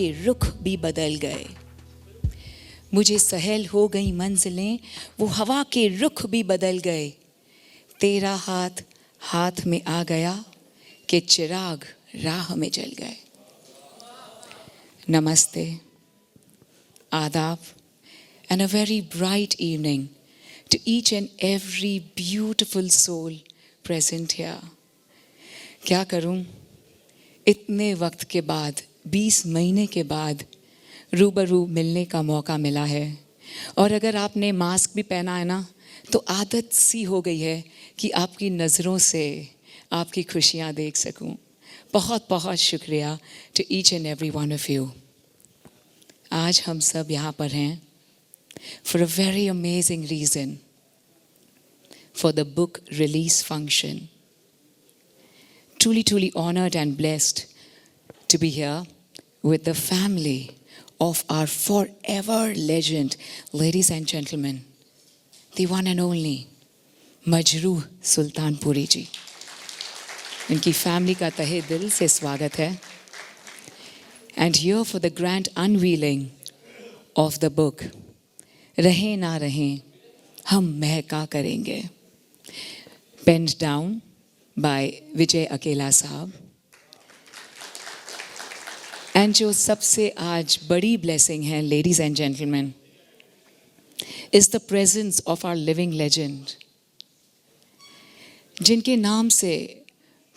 के रुख भी बदल गए। मुझे सहल हो गई मंजिलें, वो हवा के रुख भी बदल गए। तेरा हाथ हाथ में आ गया कि चिराग राह में जल गए। नमस्ते, आदाब, and a very bright evening to each and every beautiful soul present here. क्या करूं, इतने वक्त के बाद, 20 महीने के बाद रूबरू मिलने का मौका मिला है। और अगर आपने मास्क भी पहना है ना, तो आदत सी हो गई है कि आपकी नज़रों से आपकी खुशियाँ देख सकूं। बहुत बहुत शुक्रिया to each and every one of you. आज हम सब यहाँ पर हैं for a very amazing reason, for the book release function. Truly honored and blessed to be here with the family of our forever legend, ladies and gentlemen, the one and only Majrooh Sultanpuri ji. इनकी family का तहे दिल से स्वागत है. And here for the grand unveiling of the book, रहे ना रहें हम महका करेंगे, penned down by विजय अकेला साहब. And जो सबसे आज बड़ी blessing है, ladies and gentlemen, is the presence of our living legend, जिनके नाम से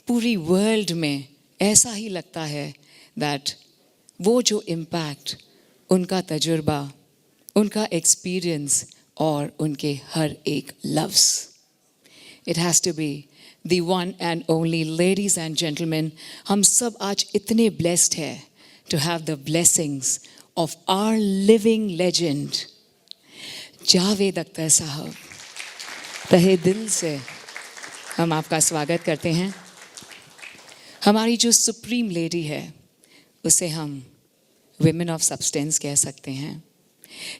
पूरी वर्ल्ड में ऐसा ही लगता है that वो जो impact, उनका तजुर्बा, उनका एक्सपीरियंस और उनके हर एक लफ्ज़, it has to be the one and only, ladies and gentlemen, हम सब आज इतने blessed हैं to have the blessings of our living legend, Javed Akhtar साहब. तहे दिल से हम आपका स्वागत करते हैं. हमारी जो सुप्रीम लेडी है, उसे हम women of substance कह सकते हैं.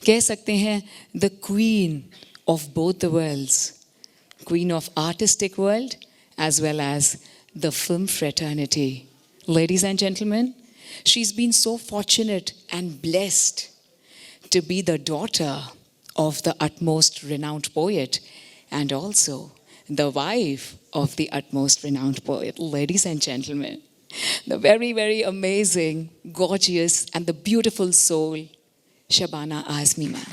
कह सकते हैं the queen of both the worlds, queen of artistic world as well as the film fraternity. Ladies and gentlemen, she's been so fortunate and blessed to be the daughter of the utmost renowned poet and also the wife of the utmost renowned poet. Ladies and gentlemen, the very amazing, gorgeous and the beautiful soul Shabana Azmi ma'am.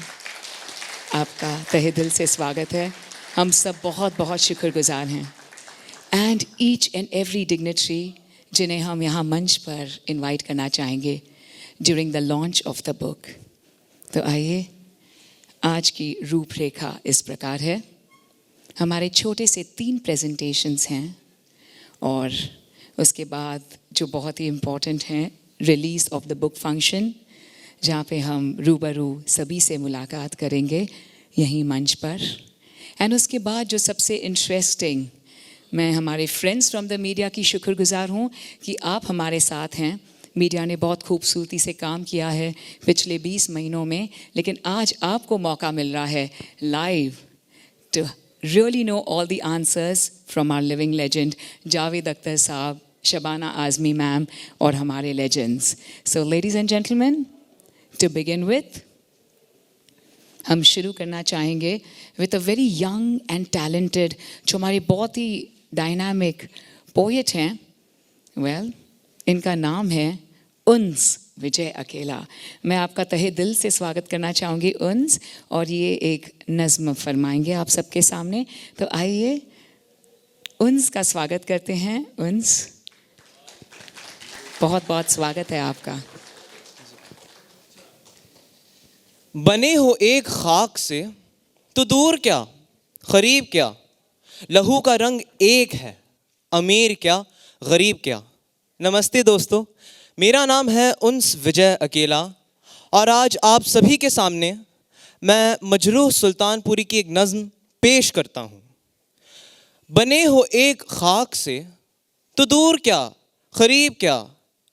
आपका तहे दिल से स्वागत है. हम सब बहुत बहुत शुक्रगुजार हैं. And each and every dignitary जिन्हें हम यहाँ मंच पर इनवाइट करना चाहेंगे during the launch of the book. तो आइए, आज की रूपरेखा इस प्रकार है. हमारे छोटे से 3 प्रेजेंटेशंस हैं और उसके बाद जो बहुत ही इम्पोर्टेंट हैं, release of the book function, जहाँ पे हम रूबरू सभी से मुलाकात करेंगे यहीं मंच पर. एंड उसके बाद जो सबसे इंटरेस्टिंग, मैं हमारे फ्रेंड्स फ्रॉम द मीडिया की शुक्रगुजार हूँ कि आप हमारे साथ हैं. मीडिया ने बहुत खूबसूरती से काम किया है पिछले 20 महीनों में, लेकिन आज आपको मौका मिल रहा है live to really know all the answers from our living legend, Javed Akhtar sahab, Shabana Azmi ma'am और हमारे legends. So ladies and gentlemen, to begin with, हम शुरू करना चाहेंगे with a very young and talented, जो हमारे बहुत ही dynamic poet हैं. Well, इनका नाम है उन्स विजय अकेला. मैं आपका तहे दिल से स्वागत करना चाहूँगी उन्स, और ये एक नज़्म फरमाएंगे आप सबके सामने. तो आइए उन्स का स्वागत करते हैं. उन्स, बहुत बहुत स्वागत है आपका. बने हो एक खाक से तो दूर क्या करीब क्या, लहू का रंग एक है, अमीर क्या गरीब क्या. नमस्ते दोस्तों, मेरा नाम है उन्स विजय अकेला और आज आप सभी के सामने मैं मजरूह सुल्तानपुरी की एक नज़्म पेश करता हूँ. बने हो एक खाक से तो दूर क्या करीब क्या,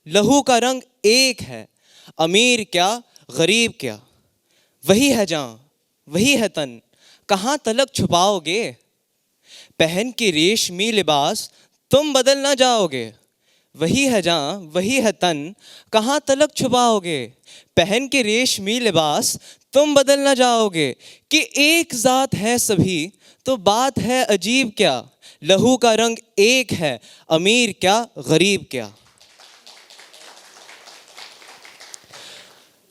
लहू का रंग एक है, अमीर क्या गरीब क्या. वही है जान वही है तन, कहाँ तलक छुपाओगे, पहन के रेशमी लिबास तुम बदल ना जाओगे. वही है जान वही है तन, कहाँ तलक छुपाओगे, पहन के रेशमी लिबास तुम बदल ना जाओगे। कि एक जात है सभी तो बात है अजीब क्या, लहू का रंग एक है, अमीर क्या गरीब क्या।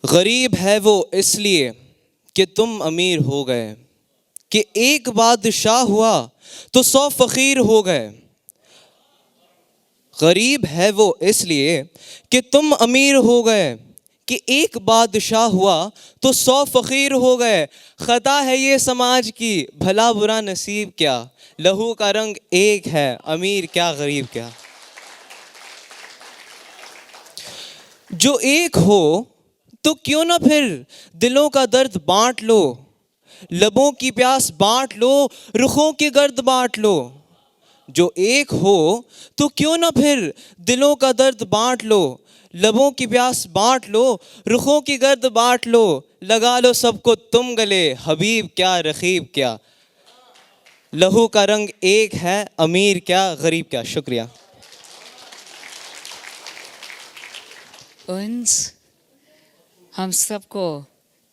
गरीब है वो इसलिए कि तुम अमीर हो गए, कि एक बादशाह हुआ तो 100 फकीर हो गए। गरीब है वो इसलिए कि तुम अमीर हो गए, कि एक बादशाह हुआ तो 100 फकीर हो गए। खता है ये समाज की भला बुरा नसीब क्या, लहू का रंग एक है, अमीर क्या गरीब क्या। जो एक हो तो क्यों ना फिर दिलों का दर्द बांट लो, लबों की प्यास बांट लो, रुखों की गर्द बांट लो। जो एक हो तो क्यों ना फिर दिलों का दर्द बांट लो, लबों की प्यास बांट लो, रुखों की गर्द बांट लो। लगा लो सबको तुम गले, हबीब क्या रखीब क्या, लहू का रंग एक है, अमीर क्या गरीब क्या। शुक्रिया। उन्स हम सबको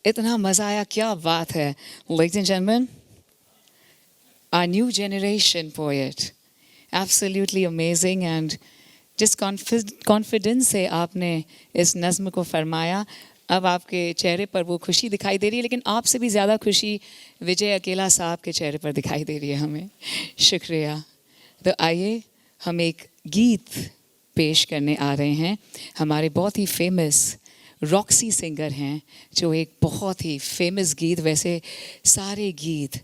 इतना मज़ा आया, क्या बात है। Ladies and gentlemen, our new generation poet, absolutely amazing, and जिस कॉन्फिडेंस से आपने इस नज़्म को फरमाया, अब आपके चेहरे पर वो खुशी दिखाई दे रही है, लेकिन आपसे भी ज़्यादा खुशी विजय अकेला साहब के चेहरे पर दिखाई दे रही है हमें। शुक्रिया। तो आइए हम एक गीत पेश करने आ रहे हैं। हमारे बहुत ही फेमस रॉक्सी सिंगर हैं, जो एक बहुत ही फेमस गीत, वैसे सारे गीत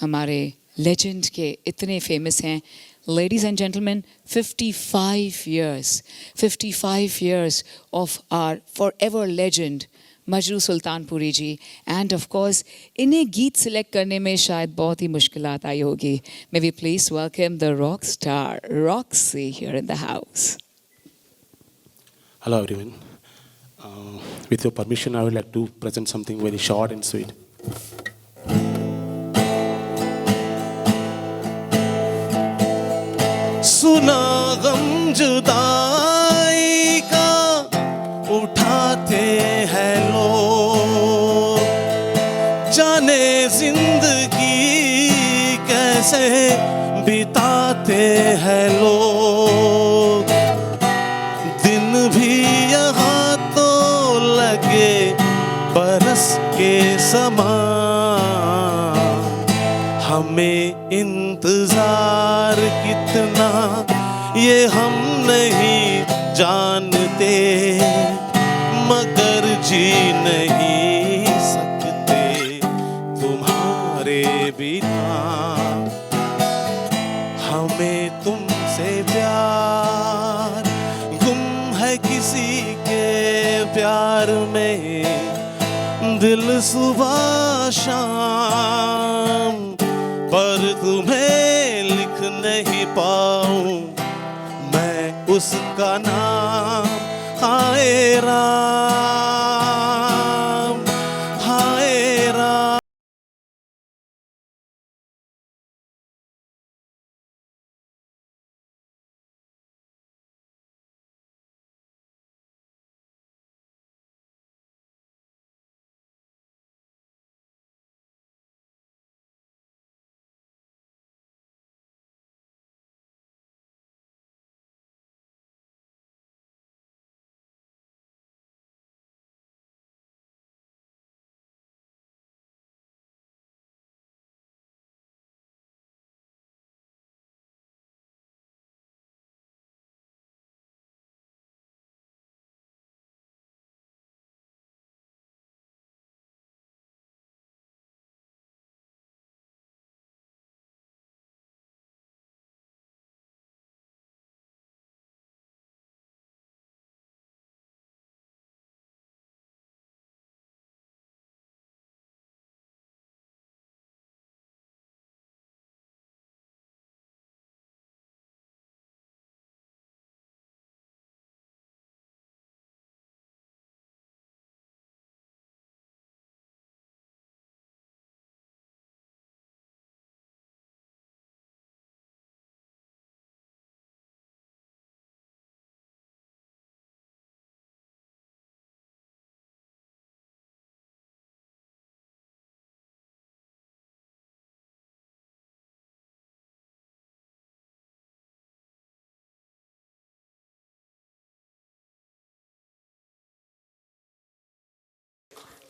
हमारे लेजेंड के इतने फेमस हैं। Ladies and gentlemen, 55 years of our forever legend Majrooh Sultanpuri ji, and of course इन्हें गीत सिलेक्ट करने में शायद बहुत ही मुश्किलात आई होगी। May we please welcome the rock star Roxy here in the house. Hello everyone. With your permission, I would like to present something very short and sweet. सुना गम जुदाई का उठाते हैं लोग, जाने जिंदगी कैसे बिताते हैं लोग। दिन भी यहाँ तो लगे बरस के समान, हमें इंतजार कितना ये हम नहीं जानते, मगर जी नहीं सकते तुम्हारे बिना। हमें तुमसे प्यार, गुम है किसी के प्यार में, दिल सुबह शाम, पर तुम्हें लिख नहीं पाऊं मैं उसका नाम। हाय Ram.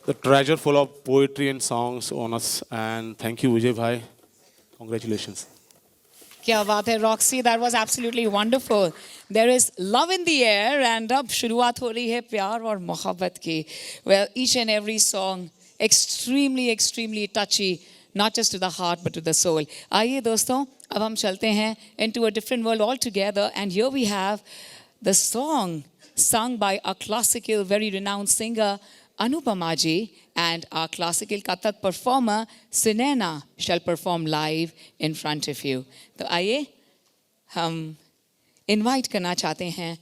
the treasure full of poetry and songs on us. And thank you, Vijay Bhai. Congratulations. क्या बात है Roxy, that was absolutely wonderful. There is love in the air and अब शुरुआत हो रही है प्यार और मोहब्बत की. Well each and every song extremely touchy, not just to the heart but to the soul. आइए दोस्तों, अब हम चलते हैं into a different world all together and here we have the song sung by a classical very renowned singer Anupama ji, and our classical Kathak performer Sinena shall perform live in front of you. तो आइए हम invite करना चाहते हैं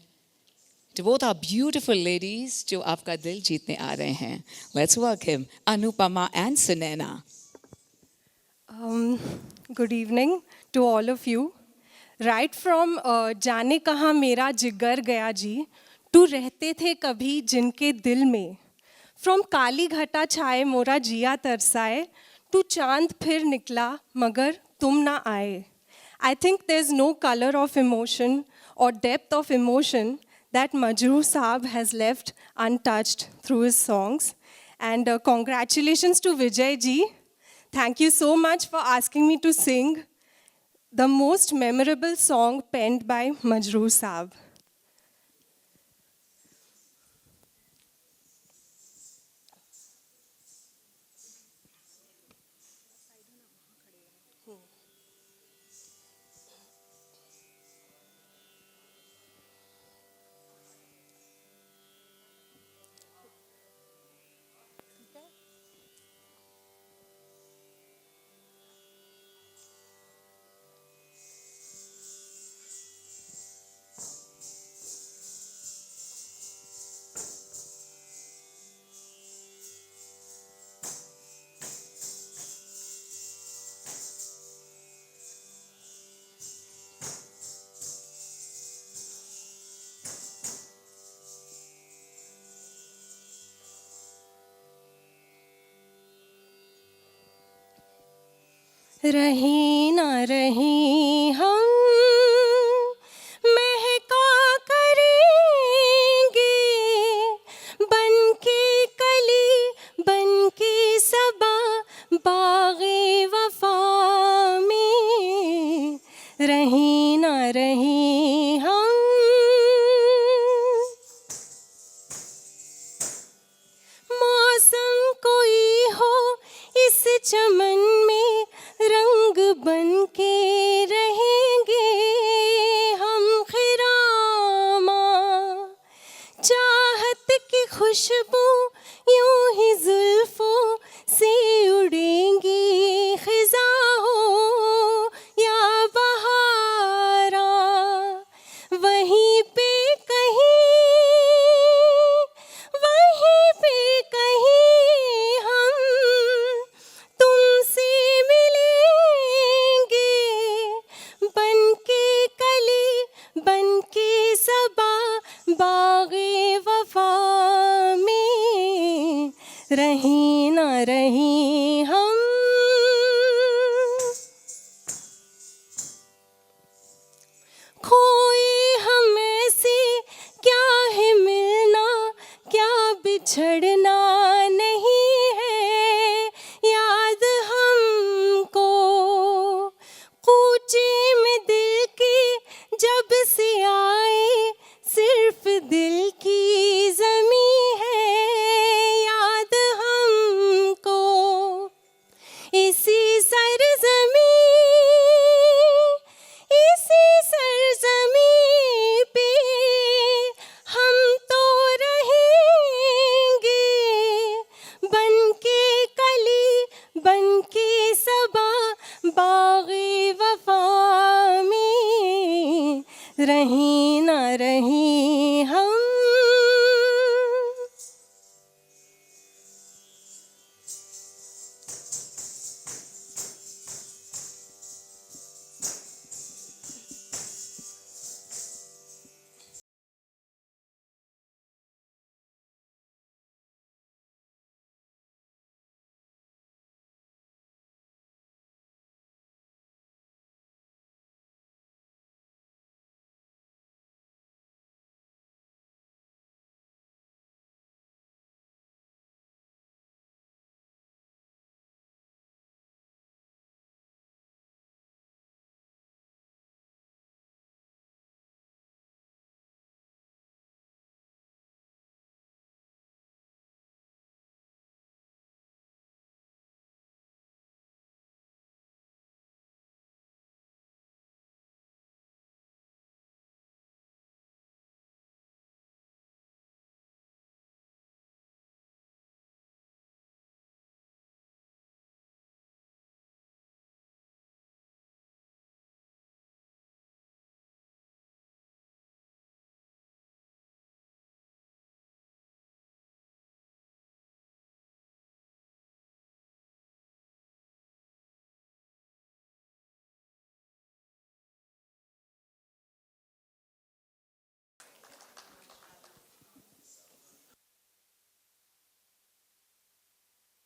to both our beautiful ladies जो आपका दिल जीतने आ रहे हैं. Let's welcome Anupama and Sinena. Good evening to all of you. Right from जाने कहाँ मेरा जिगर गया जी, तू रहते थे कभी जिनके दिल में. फ्रॉम काली घटा छाए मोरा जिया तरसाए, तू चांद फिर निकला मगर तुम ना आए. I think there is no colour of emotion or depth of emotion that Majrooh Saab has left untouched through his songs. And congratulations to Vijay ji. Thank you so much for asking me to sing the most memorable song penned by Majrooh Saab. रहे ना रहे हम महका करेंगे, बन के कली बन के सबा बाग़े वफा में. रहे ना रहे हम मौसम कोई हो इस चमन में, रंग बन के रहेंगे हम खिरामा. चाहत की खुशबू यूं ही जुल्फों से उड़ेंगी, खिज़ा हो या बहारा वहीं पे कहीं, वहीं पे कहीं हम तुमसे बन के कली बन के सबा बाग़े वफा में. रहे ना रहे हम. खोए हम ऐसे क्या है मिलना, क्या बिछड़ना नहीं है याद हमको. कूचे में दिल की जब से आए, सिर्फ दिल की ज़मीं है याद हमको. इसी सरज़मीं पे हम तो रहेंगे,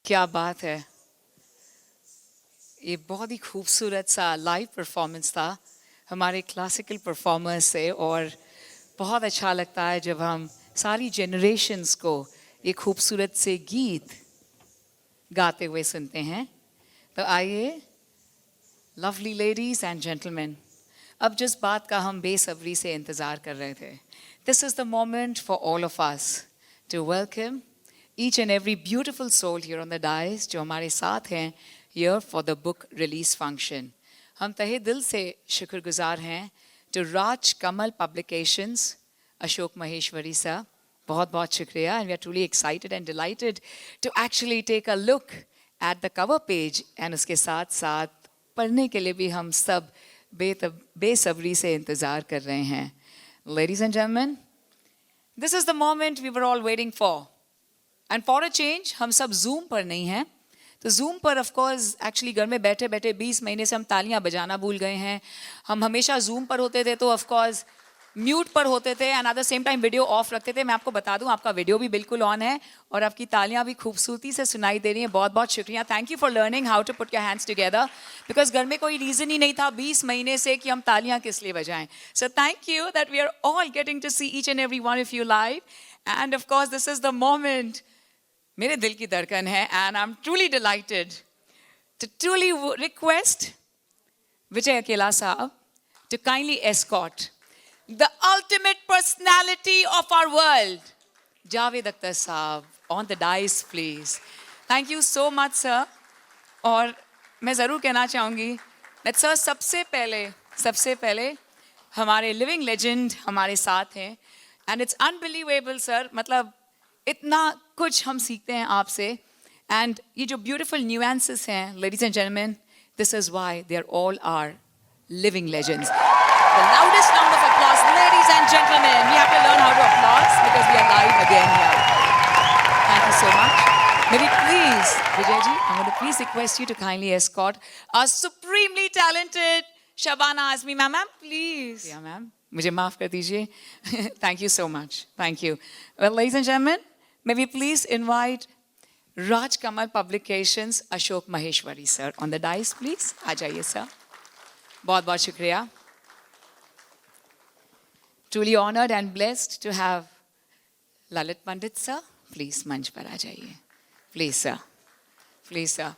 क्या बात है, ये बहुत ही खूबसूरत सा लाइव परफॉर्मेंस था हमारे क्लासिकल परफॉर्मर्स से, और बहुत अच्छा लगता है जब हम सारी जनरेशन्स को ये खूबसूरत से गीत गाते हुए सुनते हैं। तो आइए लवली लेडीज एंड जेंटलमैन, अब जिस बात का हम बेसब्री से इंतज़ार कर रहे थे, this is the moment for all of us to welcome each and every beautiful soul here on the dais जो हमारे साथ हैं here for the book release function. हम तहे दिल से शुक्रगुजार हैं to राज कमल Publications, अशोक महेश्वरी साहब, बहुत बहुत शुक्रिया, and we are truly excited and delighted to actually take a look at the cover page, and उसके साथ साथ पढ़ने के लिए भी हम सब बेसब्री से इंतज़ार कर रहे हैं. Ladies and gentlemen, this is the moment we were all waiting for. And for a change हम सब जूम पर नहीं हैं, तो जूम पर ऑफ कोर्स एक्चुअली घर में बैठे बैठे 20 महीने से हम तालियां बजाना भूल गए हैं. हम हमेशा जूम पर होते थे तो ऑफ कोर्स म्यूट पर होते थे and at the same time video of रखते थे. मैं आपको बता दूं आपका वीडियो भी बिल्कुल ऑन है और आपकी तालियां भी खूबसूरती से सुनाई दे रही हैं. बहुत बहुत शुक्रिया. Thank you for learning how to put your hands together, because घर में कोई रीज़न ही नहीं था 20 महीने से कि हम तालियां किस लिए बजाएं. So thank you that we are all getting to see each and every one of you live, and of course this is the moment मेरे दिल की धड़कन है, and I am truly delighted to truly request Vijay Akela Sahab to kindly escort the ultimate personality of our world, Javed Akhtar साहब, on the dais please. Thank you so much sir. और मैं ज़रूर कहना चाहूँगी that sir सबसे पहले हमारे लिविंग लेजेंड हमारे साथ हैं, and it's unbelievable sir, मतलब इतना कुछ हम सीखते हैं आपसे, and ये जो beautiful nuances हैं ladies and gentlemen, this is why they are all our living legends. The loudest round of applause, ladies and gentlemen. We have to learn how to applaud because we are live again here. Thank you so much. Maybe please, Vijay ji, I'm going to please request you to kindly escort our supremely talented Shabana Azmi ma'am. Ma'am, please. Yeah, ma'am. मुझे माफ कर दीजिए. Thank you so much. Thank you. Well, ladies and gentlemen, may we please invite Raj Kamal Publications, Ashok Maheshwari sir on the dais, please. आ जाइए sir. बहुत बहुत शुक्रिया. Truly honored and blessed to have Lalit Pandit sir. Please मंच पर आ जाइए. Please sir. Please sir.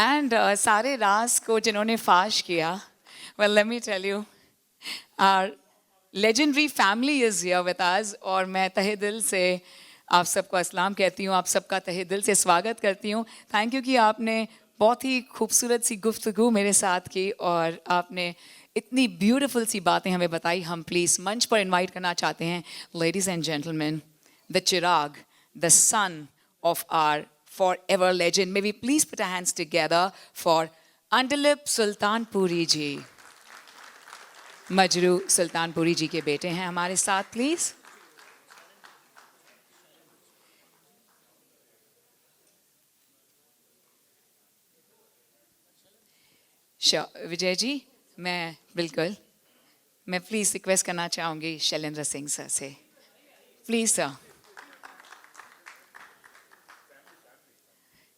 And सारे राज को जिन्होंने फाश किया, well let me tell you, our legendary family is here with us, और मैं तहे दिल से आप सबको अस्सलाम कहती हूँ, आप सबका तहे दिल से स्वागत करती हूँ. थैंक यू कि आपने बहुत ही खूबसूरत सी गुफ्तगू मेरे साथ की और आपने इतनी ब्यूटीफुल सी बातें हमें बताई. हम प्लीज़ मंच पर इनवाइट करना चाहते हैं ladies and gentleman, the Chirag, the son of our forever legend. May we please put our hands together for Andaleeb Sultanpuri ji. Majrooh Sultanpuri ji के बेटे हैं हमारे साथ. प्लीज़ विजय जी, मैं प्लीज़ रिक्वेस्ट करना चाहूँगी शैलेंद्र सिंह सर से. Please sir.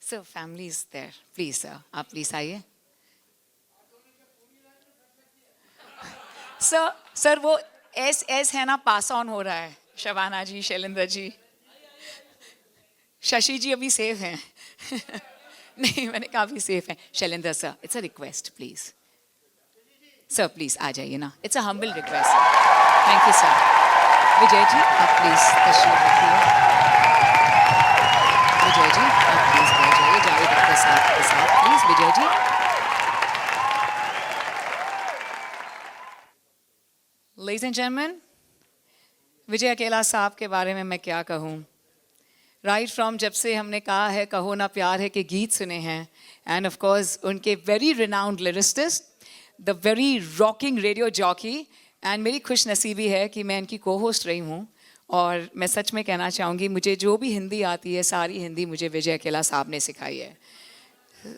Sir family is there. Please sir, आप प्लीज़ आइए. सर वो एस है ना, पास ऑन हो रहा है. शबाना जी, शैलेंद्र जी, शशि जी अभी सेफ हैं. नहीं, मैंने कहा अभी सेफ हैं. Shailendra sir, it's a request please. Sir please आ जाइए ना, it's a humble request. Thank you sir. Vijay ji आप प्लीज़ तशरीफ रखिए. विजय जी आप प्लीज़ आ जाइए जावेद अख्तर साहब के साथ. Please Vijay ji. Ladies and gentleman, Vijay Akela Sahab के बारे में मैं क्या कहूँ. राइट फ्रॉम जब से हमने कहा है कहो ना प्यार है के गीत सुने हैं, एंड ऑफ कोर्स उनके very renowned lyricist, the very rocking radio jockey, and मेरी खुश नसीबी है कि मैं इनकी को होस्ट रही हूँ. और मैं सच में कहना चाहूँगी, मुझे जो भी हिंदी आती है सारी हिंदी मुझे विजय अकेला साहब ने सिखाई है,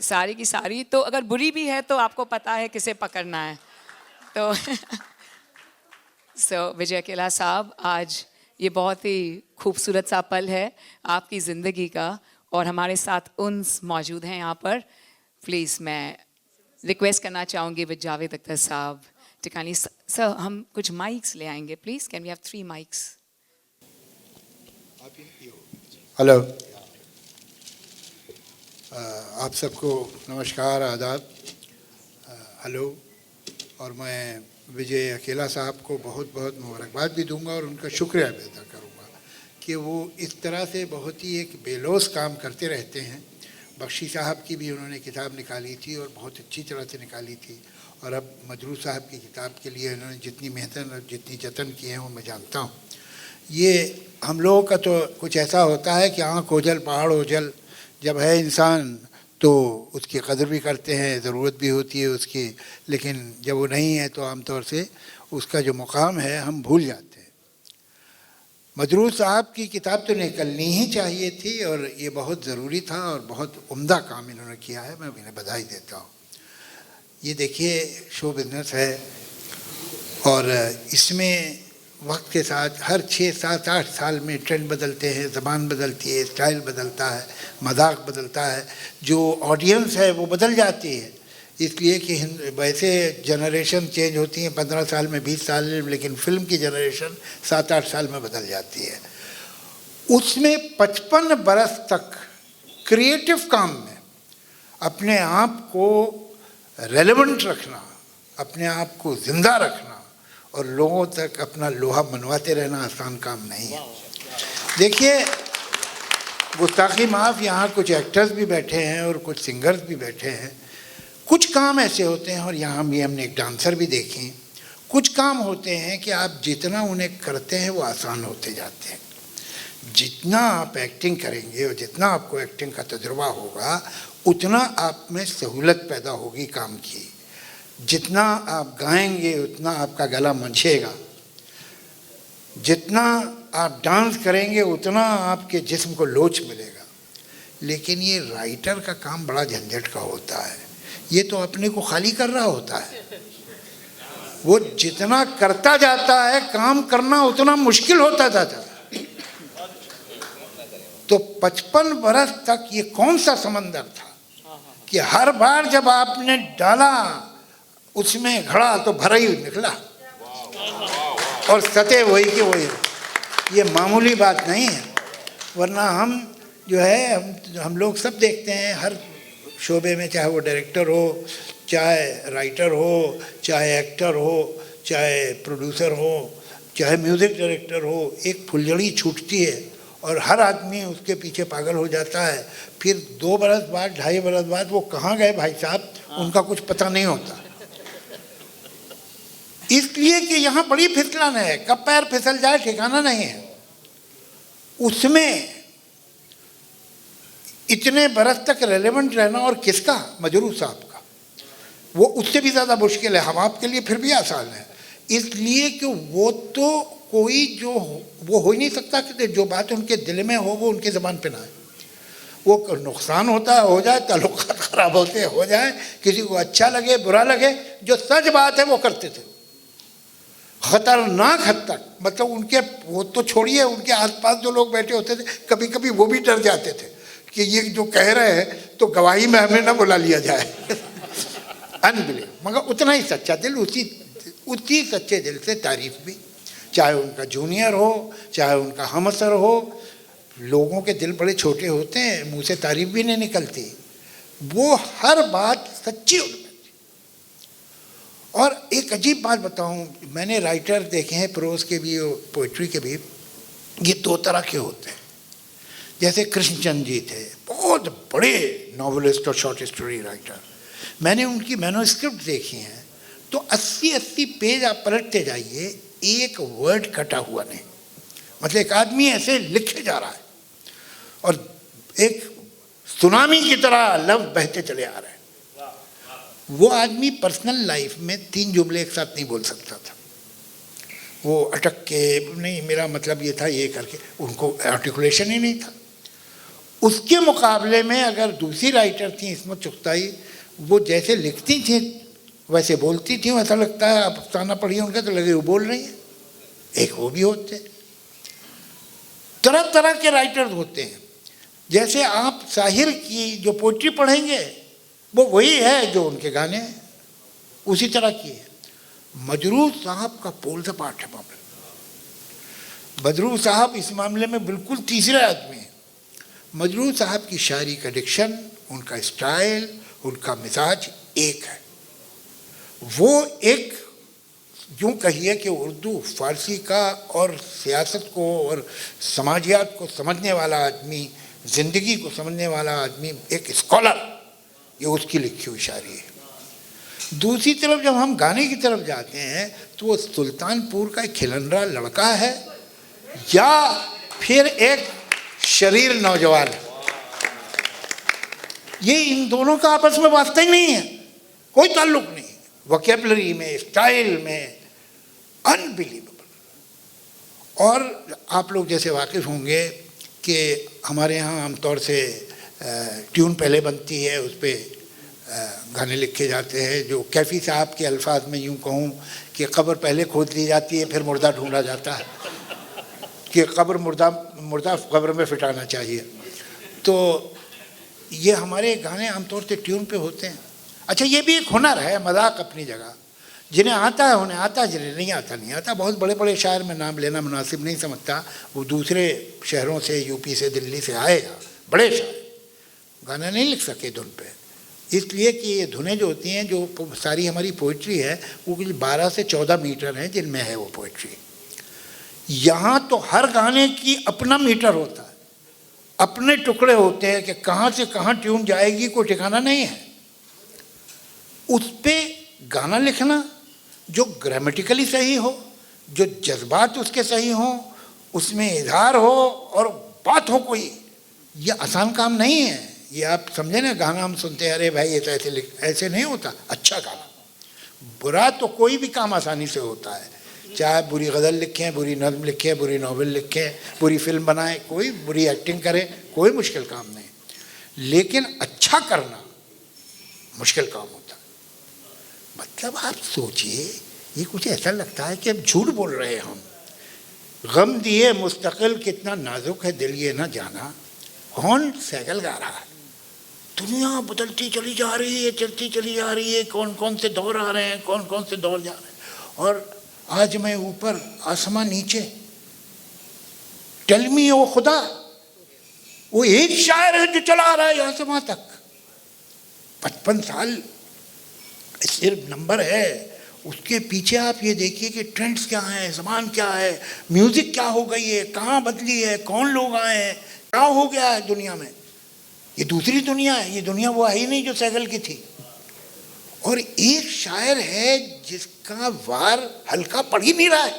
सारी की सारी. तो अगर बुरी भी है तो आपको पता है किसे पकड़ना है. तो सो विजय अकेला साहब, आज ये बहुत ही खूबसूरत सा पल है आपकी ज़िंदगी का, और हमारे साथ उन्स मौजूद हैं यहाँ पर. प्लीज़ मैं रिक्वेस्ट करना चाहूँगी विद जावेद अख्तर साहब टिकानी सर, हम कुछ माइक्स ले आएंगे please. Can we have 3 mics? Hello, आप सबको नमस्कार, आदाब, हेलो. और मैं विजय अकेला साहब को बहुत बहुत मुबारकबाद भी दूंगा और उनका शुक्रिया भी अदा करूंगा कि वो इस तरह से बहुत ही एक बेलौस काम करते रहते हैं. बख्शी साहब की भी उन्होंने किताब निकाली थी और बहुत अच्छी तरह से निकाली थी, और अब मजरू साहब की किताब के लिए उन्होंने जितनी मेहनत और जितनी जतन किए हैं वो मैं जानता हूँ. ये हम लोगों का तो कुछ ऐसा होता है कि आँख ओझल पहाड़ ओझल, जब है इंसान तो उसकी कदर भी करते हैं, ज़रूरत भी होती है उसकी, लेकिन जब वो नहीं है तो आमतौर से उसका जो मुकाम है हम भूल जाते हैं. मजरूह साहब की किताब तो निकलनी ही चाहिए थी और ये बहुत ज़रूरी था और बहुत उम्दा काम इन्होंने किया है. मैं इन्हें बधाई देता हूँ. ये देखिए शो बिज़नेस है और इसमें वक्त के साथ हर 6, 7, 8 साल में ट्रेंड बदलते हैं, ज़बान बदलती है, स्टाइल बदलता है, मजाक बदलता है, जो ऑडियंस है वो बदल जाती है. इसलिए कि वैसे जनरेशन चेंज होती हैं 15 साल में, 20 साल में, लेकिन फ़िल्म की जनरेशन 7-8 साल में बदल जाती है. उसमें 55 बरस तक क्रिएटिव काम में अपने आप को रेलेवेंट रखना, अपने आप को ज़िंदा रखना और लोगों तक अपना लोहा मनवाते रहना आसान काम नहीं है. देखिए, गुस्ताखी माफ़, यहाँ कुछ एक्टर्स भी बैठे हैं और कुछ सिंगर्स भी बैठे हैं. कुछ काम ऐसे होते हैं, और यहाँ भी हमने एक डांसर भी देखी, कुछ काम होते हैं कि आप जितना उन्हें करते हैं वो आसान होते जाते हैं. जितना आप एक्टिंग करेंगे और जितना आपको एक्टिंग का तजुर्बा होगा उतना आप में सहूलत पैदा होगी काम की. जितना आप गाएंगे उतना आपका गला मंझेगा, जितना आप डांस करेंगे उतना आपके जिस्म को लोच मिलेगा. लेकिन ये राइटर का काम बड़ा झंझट का होता है. ये तो अपने को खाली कर रहा होता है. वो जितना करता जाता है काम करना उतना मुश्किल होता जाता है. तो 55 बरस तक ये कौन सा समंदर था कि हर बार जब आपने डाला उसमें घड़ा तो भरा ही निकला और सतह वही के वही. ये मामूली बात नहीं है. वरना हम जो है हम लोग सब देखते हैं हर शोबे में, चाहे वो डायरेक्टर हो, चाहे राइटर हो, चाहे एक्टर हो, चाहे प्रोड्यूसर हो, चाहे म्यूज़िक डायरेक्टर हो, एक फुलझड़ी छूटती है और हर आदमी उसके पीछे पागल हो जाता है. फिर 2 बरस बाद, 2.5 बरस बाद वो कहाँ गए भाई साहब, उनका कुछ पता नहीं होता. इसलिए कि यहाँ बड़ी फिसलन है, कब पैर फिसल जाए ठिकाना नहीं है. उसमें इतने बरस तक रेलेवेंट रहना, और किसका, मजरूह साहब का, वो उससे भी ज़्यादा मुश्किल है. हम आपके लिए फिर भी आसान है, इसलिए कि वो तो कोई जो वो हो ही नहीं सकता कि जो बात उनके दिल में हो वो उनकी ज़बान पे ना है. वो नुकसान होता है हो जाए, ताल्लुकात ख़राब होते हो जाए, किसी को अच्छा लगे बुरा लगे, जो सच बात है वो करते थे. ख़तरनाक हद तक, मतलब उनके, वो तो छोड़िए, उनके आसपास जो लोग बैठे होते थे कभी कभी वो भी डर जाते थे कि ये जो कह रहे हैं तो गवाही में हमें ना बुला लिया जाए. अनबिलीव. मगर उतना ही सच्चा दिल, उसी सच्चे दिल से तारीफ भी, चाहे उनका जूनियर हो, चाहे उनका हमअसर हो. लोगों के दिल बड़े छोटे होते हैं, मुँह से तारीफ भी नहीं निकलती. वो हर बात सच्ची होती. और एक अजीब बात बताऊं, मैंने राइटर देखे हैं प्रोज के भी और पोइट्री के भी. ये 2 तरह के होते हैं. जैसे कृष्णचंद्र जी थे, बहुत बड़े नॉवेलिस्ट और शॉर्ट स्टोरी राइटर. मैंने उनकी मैन्युस्क्रिप्ट देखी हैं तो 80-80 पेज आप पलटते जाइए, एक वर्ड कटा हुआ नहीं. मतलब एक आदमी ऐसे लिखे जा रहा है और एक सुनामी की तरह लफ्ज़ बहते चले आ रहे हैं. वो आदमी पर्सनल लाइफ में 3 जुमले एक साथ नहीं बोल सकता था. वो अटक के, नहीं मेरा मतलब ये था, ये करके, उनको आर्टिकुलेशन ही नहीं था. उसके मुकाबले में अगर दूसरी राइटर थी इस्मत चुगताई, वो जैसे लिखती थी वैसे बोलती थी. ऐसा लगता है आप अफसाना पढ़िए उनका तो लगे वो बोल रही है. एक वो भी होते. तरह तरह के राइटर्स होते हैं. जैसे आप साहिर की जो पोइट्री पढ़ेंगे वो वही है जो उनके गाने हैं, उसी तरह की है। मजरूह साहब का पोल से पाठ है मामला। मजरूह साहब इस मामले में बिल्कुल तीसरे आदमी हैं। मजरूह साहब की शायरी का डिक्शन, उनका स्टाइल, उनका मिजाज एक है। वो एक यूँ कहिए कि उर्दू फारसी का और सियासत को और समाजियात को समझने वाला आदमी, ज़िंदगी को समझने वाला आदमी, एक स्कॉलर, ये उसकी लिखी हुई शायरी है। दूसरी तरफ जब हम गाने की तरफ जाते हैं तो वो सुल्तानपुर का एक खिलंदरा लड़का है या फिर एक शरीर नौजवान है। ये इन दोनों का आपस में वास्ता ही नहीं है, कोई ताल्लुक नहीं, वोकैबुलरी में, स्टाइल में, अनबिलीवेबल। और आप लोग जैसे वाकिफ़ होंगे कि हमारे यहाँ आमतौर से ट्यून पहले बनती है, उस पर गाने लिखे जाते हैं, जो कैफ़ी साहब के अल्फाज में यूँ कहूँ कि कब्र पहले खोद ली जाती है फिर मुर्दा ढूंढा जाता है, कि मुर्दा कब्र में फिटाना चाहिए। तो ये हमारे गाने आमतौर से ट्यून पे होते हैं। अच्छा, ये भी एक हुनर है, मजाक अपनी जगह। जिन्हें आता है उन्हें आता है, जिन्हें नहीं आता नहीं आता। बहुत बड़े बड़े शायर में नाम लेना मुनासिब नहीं समझता, वो दूसरे शहरों से, यूपी से, दिल्ली से आए, बड़े शायर गाना नहीं लिख सके धुन पे, इसलिए कि ये धुनें जो होती हैं, जो सारी हमारी पोइट्री है, वो 12 से 14 मीटर हैं जिनमें है वो पोइट्री। यहाँ तो हर गाने की अपना मीटर होता है, अपने टुकड़े होते हैं कि कहाँ से कहाँ ट्यून जाएगी कोई ठिकाना नहीं है। उस पर गाना लिखना जो ग्रामेटिकली सही हो, जो जज्बात उसके सही हों, उसमें इजहार हो और बात हो कोई, ये आसान काम नहीं है। ये आप समझे ना, गाना हम सुनते हैं, अरे भाई ये तो ऐसे नहीं होता। अच्छा गाना, बुरा तो कोई भी काम आसानी से होता है, चाहे बुरी गज़ल लिखें, बुरी नज़्म लिखें, बुरी नॉवेल लिखें, बुरी फिल्म बनाएं, कोई बुरी एक्टिंग करे, कोई मुश्किल काम नहीं। लेकिन अच्छा करना मुश्किल काम होता है। मतलब आप सोचिए, ये कुछ ऐसा लगता है कि अब झूठ बोल रहे हैं हम। गम दिए मुस्तकिल कितना नाजुक है दिल ये ना जाना, कौन सैगल गा रहा है। दुनिया बदलती चली जा रही है, चलती चली जा रही है, कौन कौन से दौर आ रहे हैं, कौन कौन से दौर जा रहे हैं। और आज मैं ऊपर आसमां नीचे, टेल मी ओ खुदा, वो एक शायर है जो चला रहा है आसमां तक। 55 साल सिर्फ नंबर है, उसके पीछे आप ये देखिए कि ट्रेंड्स क्या हैं, ज़मान क्या है, म्यूज़िक क्या हो गई है, कहाँ बदली है, कौन लोग आए हैं, क्या हो गया है दुनिया में। ये दूसरी दुनिया है, ये दुनिया वो है ही नहीं जो सैगल की थी। और एक शायर है जिसका वार हल्का पड़ ही नहीं रहा है।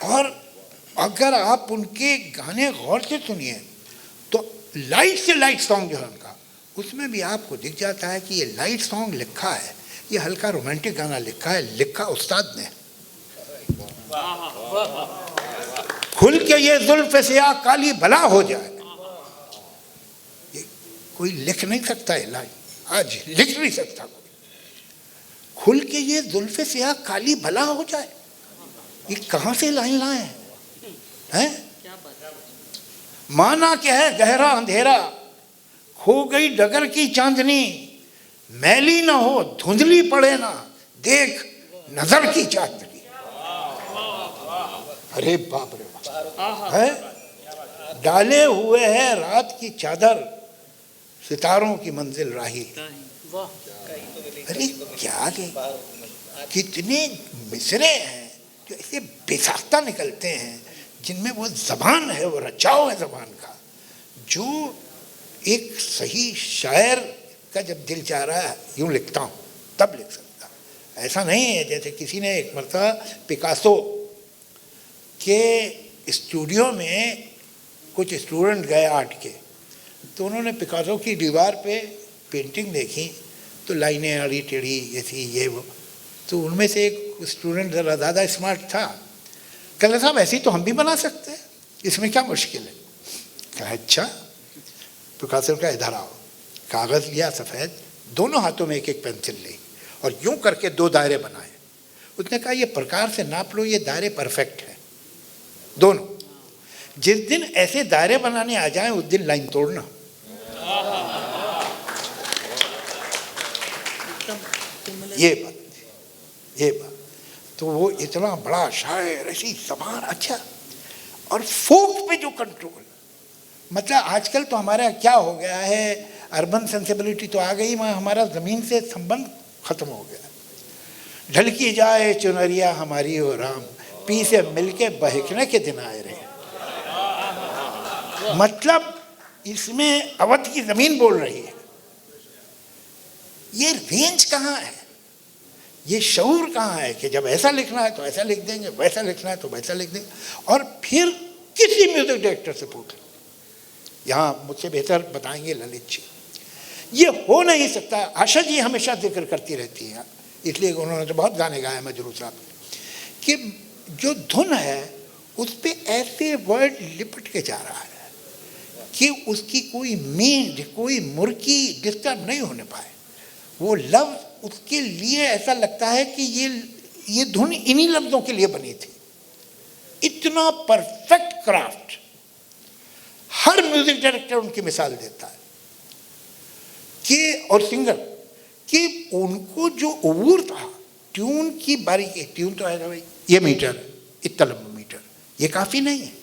और अगर आप उनके गाने गौर से सुनिए तो लाइट से लाइट सॉन्ग जो है उनका, उसमें भी आपको दिख जाता है कि ये लाइट सॉन्ग लिखा है, ये हल्का रोमांटिक गाना लिखा है, लिखा उस्ताद ने। खुल के ये जुल्फ सियाह काली भला हो जाए, ये कोई लिख नहीं सकता है लाइन, आज लिख नहीं सकता कोई। खुल के ये जुल्फ सियाह काली भला हो जाए, ये कहाँ से लाइन लाए हैं? माना क्या है गहरा अंधेरा, खो गई डगर की चांदनी, मैली ना हो धुंधली पड़े ना, देख नजर की चांदनी। अरे बाप रे बाप, है डाले हुए है रात की चादर, सितारों की मंजिल राही। अरे क्या के कितने मिसरे हैं जो ऐसे बेसाख्ता निकलते हैं, जिनमें वो ज़बान है, वो रचाव है ज़बान का, जो एक सही शायर का जब दिल चाह रहा है यूँ लिखता हूँ तब लिख सकता। ऐसा नहीं है जैसे किसी ने एक मरतबा पिकासो के स्टूडियो में कुछ स्टूडेंट गए आर्ट के, तो उन्होंने पिकासो की दीवार पे पेंटिंग देखी तो लाइनें आड़ी टेढ़ी ऐसी ये वो, तो उनमें से एक स्टूडेंट ज़रा ज़्यादा स्मार्ट था, कहला साहब ऐसी तो हम भी बना सकते हैं, इसमें क्या मुश्किल है। कहा अच्छा। पिकासो का इधर आओ, कागज़ लिया सफ़ेद, दोनों हाथों में एक एक पेंसिल ली और यूं करके 2 दायरे बनाए। उसने कहा ये प्रकार से नाप लो, ये दायरे परफेक्ट है। दोनों। जिस दिन ऐसे दायरे बनाने आ जाएं उस दिन लाइन तोड़ना। ये बात तो वो इतना बड़ा शायर, ऐसी जबान, अच्छा, और फोक पे जो कंट्रोल, मतलब आजकल तो हमारा क्या हो गया है, अर्बन सेंसिबिलिटी तो आ गई, वहाँ हमारा ज़मीन से संबंध खत्म हो गया। ढलकी जाए चुनरिया हमारी हो राम, पी से मिलके बहकने के दिन आए रहे। मतलब इसमें अवध की ज़मीन बोल रही है। ये रेंज कहाँ है, ये शऊर कहाँ है कि जब ऐसा लिखना है तो ऐसा लिख देंगे, वैसा लिखना है तो वैसा लिख देंगे। और फिर किसी म्यूजिक डायरेक्टर से पूछ लो, यहाँ मुझसे बेहतर बताएंगे ललित जी, ये हो नहीं सकता। आशा जी हमेशा जिक्र करती रहती हैं, इसलिए उन्होंने तो बहुत गाने गाए मजरू साहब कि जो धुन है उस पर ऐसे वर्ड लिपट के जा रहा है कि उसकी कोई मींड, कोई मुर्की डिस्टर्ब नहीं होने पाए। वो लफ्ज़ उसके लिए ऐसा लगता है कि ये धुन इन्हीं लफ्ज़ों के लिए बनी थी। इतना परफेक्ट क्राफ्ट हर म्यूजिक डायरेक्टर उनकी मिसाल देता है कि, और सिंगर, कि उनको जो उबूर था ट्यून की बारीकी, ट्यून तो है भाई ये मीटर, इतना लंबा मीटर, ये काफ़ी नहीं है।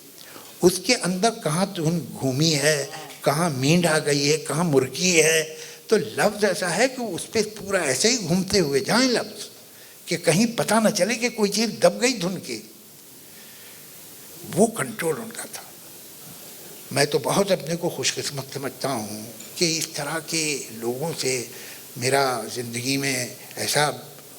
उसके अंदर कहाँ धुन घूमी है, कहाँ मींड आ गई है, कहाँ मुर्की है, तो लफ्ज़ ऐसा है कि उस पर पूरा ऐसे ही घूमते हुए जाएं लफ्ज़ कि कहीं पता न चले कि कोई चीज़ दब गई धुन की। वो कंट्रोल उनका था। मैं तो बहुत अपने को खुशकिस्मत समझता हूँ कि इस तरह के लोगों से मेरा ज़िंदगी में ऐसा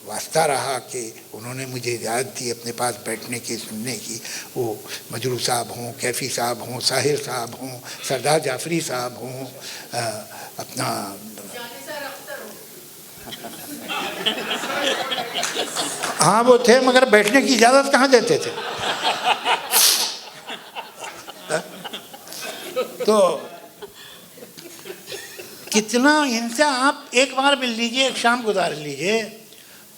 वास्ता रहा कि उन्होंने मुझे इजाज़त दी अपने पास बैठने की, सुनने की। वो मजरू साहब हों, कैफ़ी साहब हों, साहिर साहब हों, सरदार जाफरी साहब हों, अपना हाँ वो थे, मगर बैठने की इजाज़त कहाँ देते थे। तो कितना इनसे आप एक बार मिल लीजिए, एक शाम गुजार लीजिए,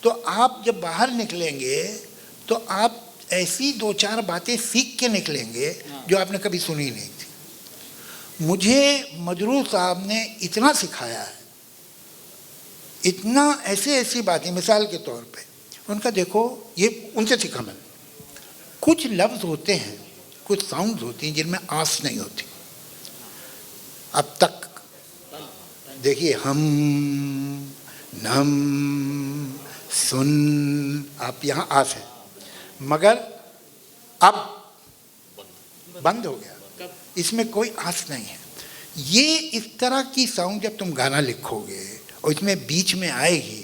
तो आप जब बाहर निकलेंगे तो आप ऐसी दो चार बातें सीख के निकलेंगे जो आपने कभी सुनी नहीं थी। मुझे मजरू साहब ने इतना सिखाया है, इतना ऐसी बातें, मिसाल के तौर पे उनका देखो, ये उनसे सीखा मैंने। कुछ लफ्ज़ होते हैं, कुछ साउंड्स होती हैं जिनमें आस नहीं होती। अब तक देखिए, हम, नम, सुन, आप यहाँ आस है, मगर अब बंद हो गया, इसमें कोई आस नहीं है। ये इस तरह की साउंड जब तुम गाना लिखोगे और इसमें बीच में आएगी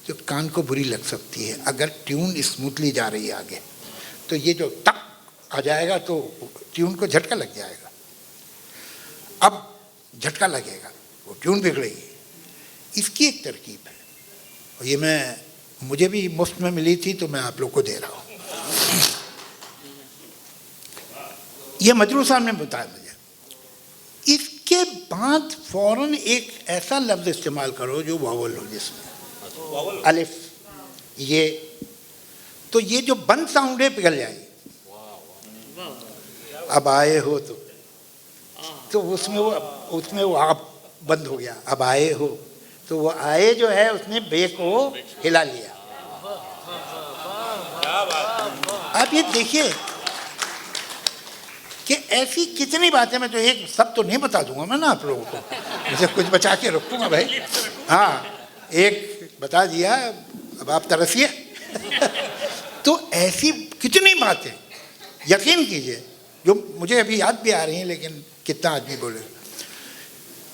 तो कान को बुरी लग सकती है। अगर ट्यून स्मूथली जा रही है आगे, तो ये जो टक आ जाएगा तो ट्यून को झटका लग जाएगा। अब झटका लगेगा, वो ट्यून बिगड़ेगी। इसकी एक तरकीब है, और ये मुझे भी मुफ्त में मिली थी तो मैं आप लोग को दे रहा हूँ। ये मजरू साहब ने बताया मुझे। इसके बाद फौरन एक ऐसा लफ्ज़ इस्तेमाल करो जो वावल हो, जिसमें अलिफ, ये, तो ये जो बंद साउंड है पिघल जाएगी। अब आए हो तो उसमें वो आप बंद हो गया। अब आए हो तो वो आए जो है उसने बे को हिला लिया। आप ये देखिए कि ऐसी कितनी बातें, मैं तो एक सब तो नहीं बता दूंगा मैं ना आप लोगों को, मुझे कुछ बचा के रखूंगा भाई। हाँ, एक बता दिया, अब आप तरसिए। तो ऐसी कितनी बातें यकीन कीजिए जो मुझे अभी याद भी आ रही हैं, लेकिन कितना आदमी बोले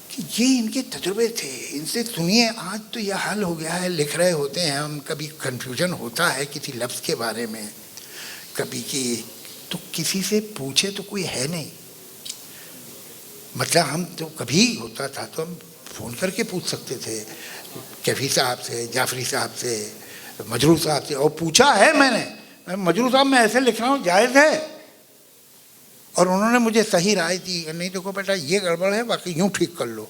कि ये इनके तजुर्बे थे, इनसे सुनिए। आज तो यह हाल हो गया है, लिख रहे होते हैं हम, कभी कन्फ्यूजन होता है किसी लफ्ज़ के बारे में, कभी कि तो किसी से पूछे तो कोई है नहीं। मतलब हम तो कभी होता था तो हम फ़ोन करके पूछ सकते थे, कैफ़ी साहब से, जाफरी साहब से, मजरू साहब से, और पूछा है मैंने, मजरू साहब मैं ऐसे लिख रहा हूँ, जायज़ है? और उन्होंने मुझे सही राय दी, नहीं देखो बेटा ये गड़बड़ है, बाकी यूँ ठीक कर लो।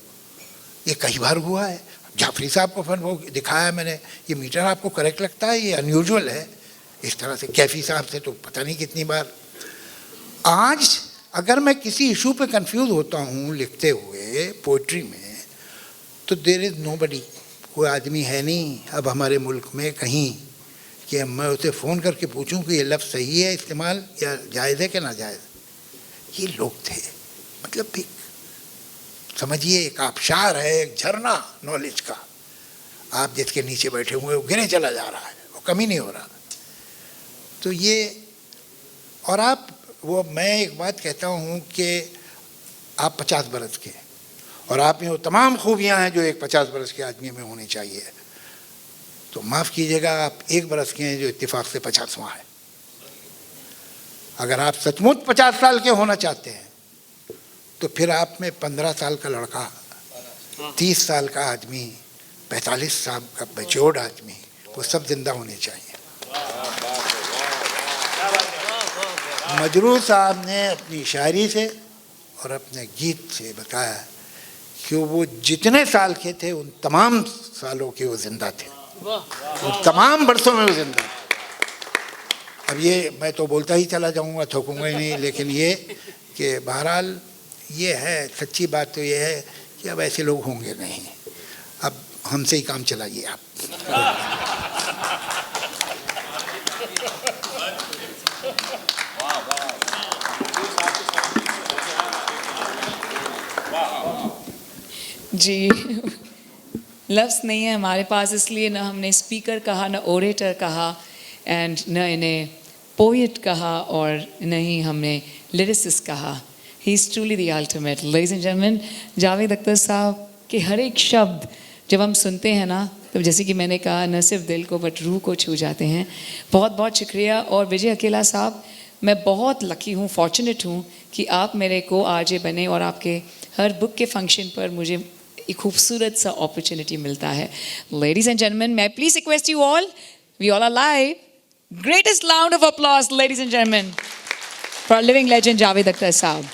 ये कई बार हुआ है। जाफरी साहब को फिर वो दिखाया मैंने, ये मीटर आपको करेक्ट लगता है, ये अनयूजुअल है, इस तरह से। कैफ़ी साहब से तो पता नहीं कितनी बार। आज अगर मैं किसी इशू पे कंफ्यूज होता हूँ लिखते हुए पोइट्री में, तो देयर इज़ नोबडी, कोई आदमी है नहीं अब हमारे मुल्क में कहीं कि मैं उसे फ़ोन करके पूछूं कि ये लफ्ज़ सही है इस्तेमाल या जायज़ है कि ना जायज़। ये लोग थे, मतलब एक समझिए एक आबशार है, एक झरना नॉलेज का, आप जिसके नीचे बैठे हुए वो गिरे चला जा रहा है, वो कमी नहीं हो रहा। तो ये, और आप वो, मैं एक बात कहता हूँ कि आप 50 बरस के और आप में वो तमाम खूबियाँ हैं जो एक 50 बरस के आदमी में होनी चाहिए, तो माफ़ कीजिएगा आप 1 बरस के हैं जो इत्तेफाक से 50वां है। अगर आप सचमुच 50 साल के होना चाहते हैं तो फिर आप में 15 साल का लड़का, 30 साल का आदमी, 45 साल का मैच्योर्ड आदमी, वो सब जिंदा होने चाहिए। मजरूह साहब ने अपनी शायरी से और अपने गीत से बताया कि वो जितने साल के थे उन तमाम सालों के वो जिंदा थे, उन तमाम बरसों में वो जिंदा थे। अब ये मैं तो बोलता ही चला जाऊंगा, थकूंगा ही नहीं, लेकिन ये कि बहरहाल ये है, सच्ची बात तो ये है कि अब ऐसे लोग होंगे नहीं, अब हमसे ही काम चलाइए आप। जी लफ्ज़ नहीं है हमारे पास, इसलिए ना हमने स्पीकर कहा, ना ओरेटर कहा, एंड न इन्हें पोएट कहा, और न ही हमने लिरिसिस्ट कहा। He is truly the ultimate. Ladies and gentleman, Javed Akhtar Sahab के हर एक शब्द जब हम सुनते हैं ना, तो जैसे कि मैंने कहा, न सिर्फ दिल को बट रूह को छू जाते हैं। बहुत बहुत शुक्रिया। और विजय अकेला साहब, मैं बहुत लकी हूँ, फॉर्चुनेट हूँ कि आप मेरे को आरजे बने और आपके हर बुक के फंक्शन पर मुझे एक खूबसूरत सा अपॉर्चुनिटी मिलता है। लेडीज एंड जेंटलमैन, मैं please request you all, we all are live, greatest round of applause ladies and gentleman for living legend Javed Akhtar sahab.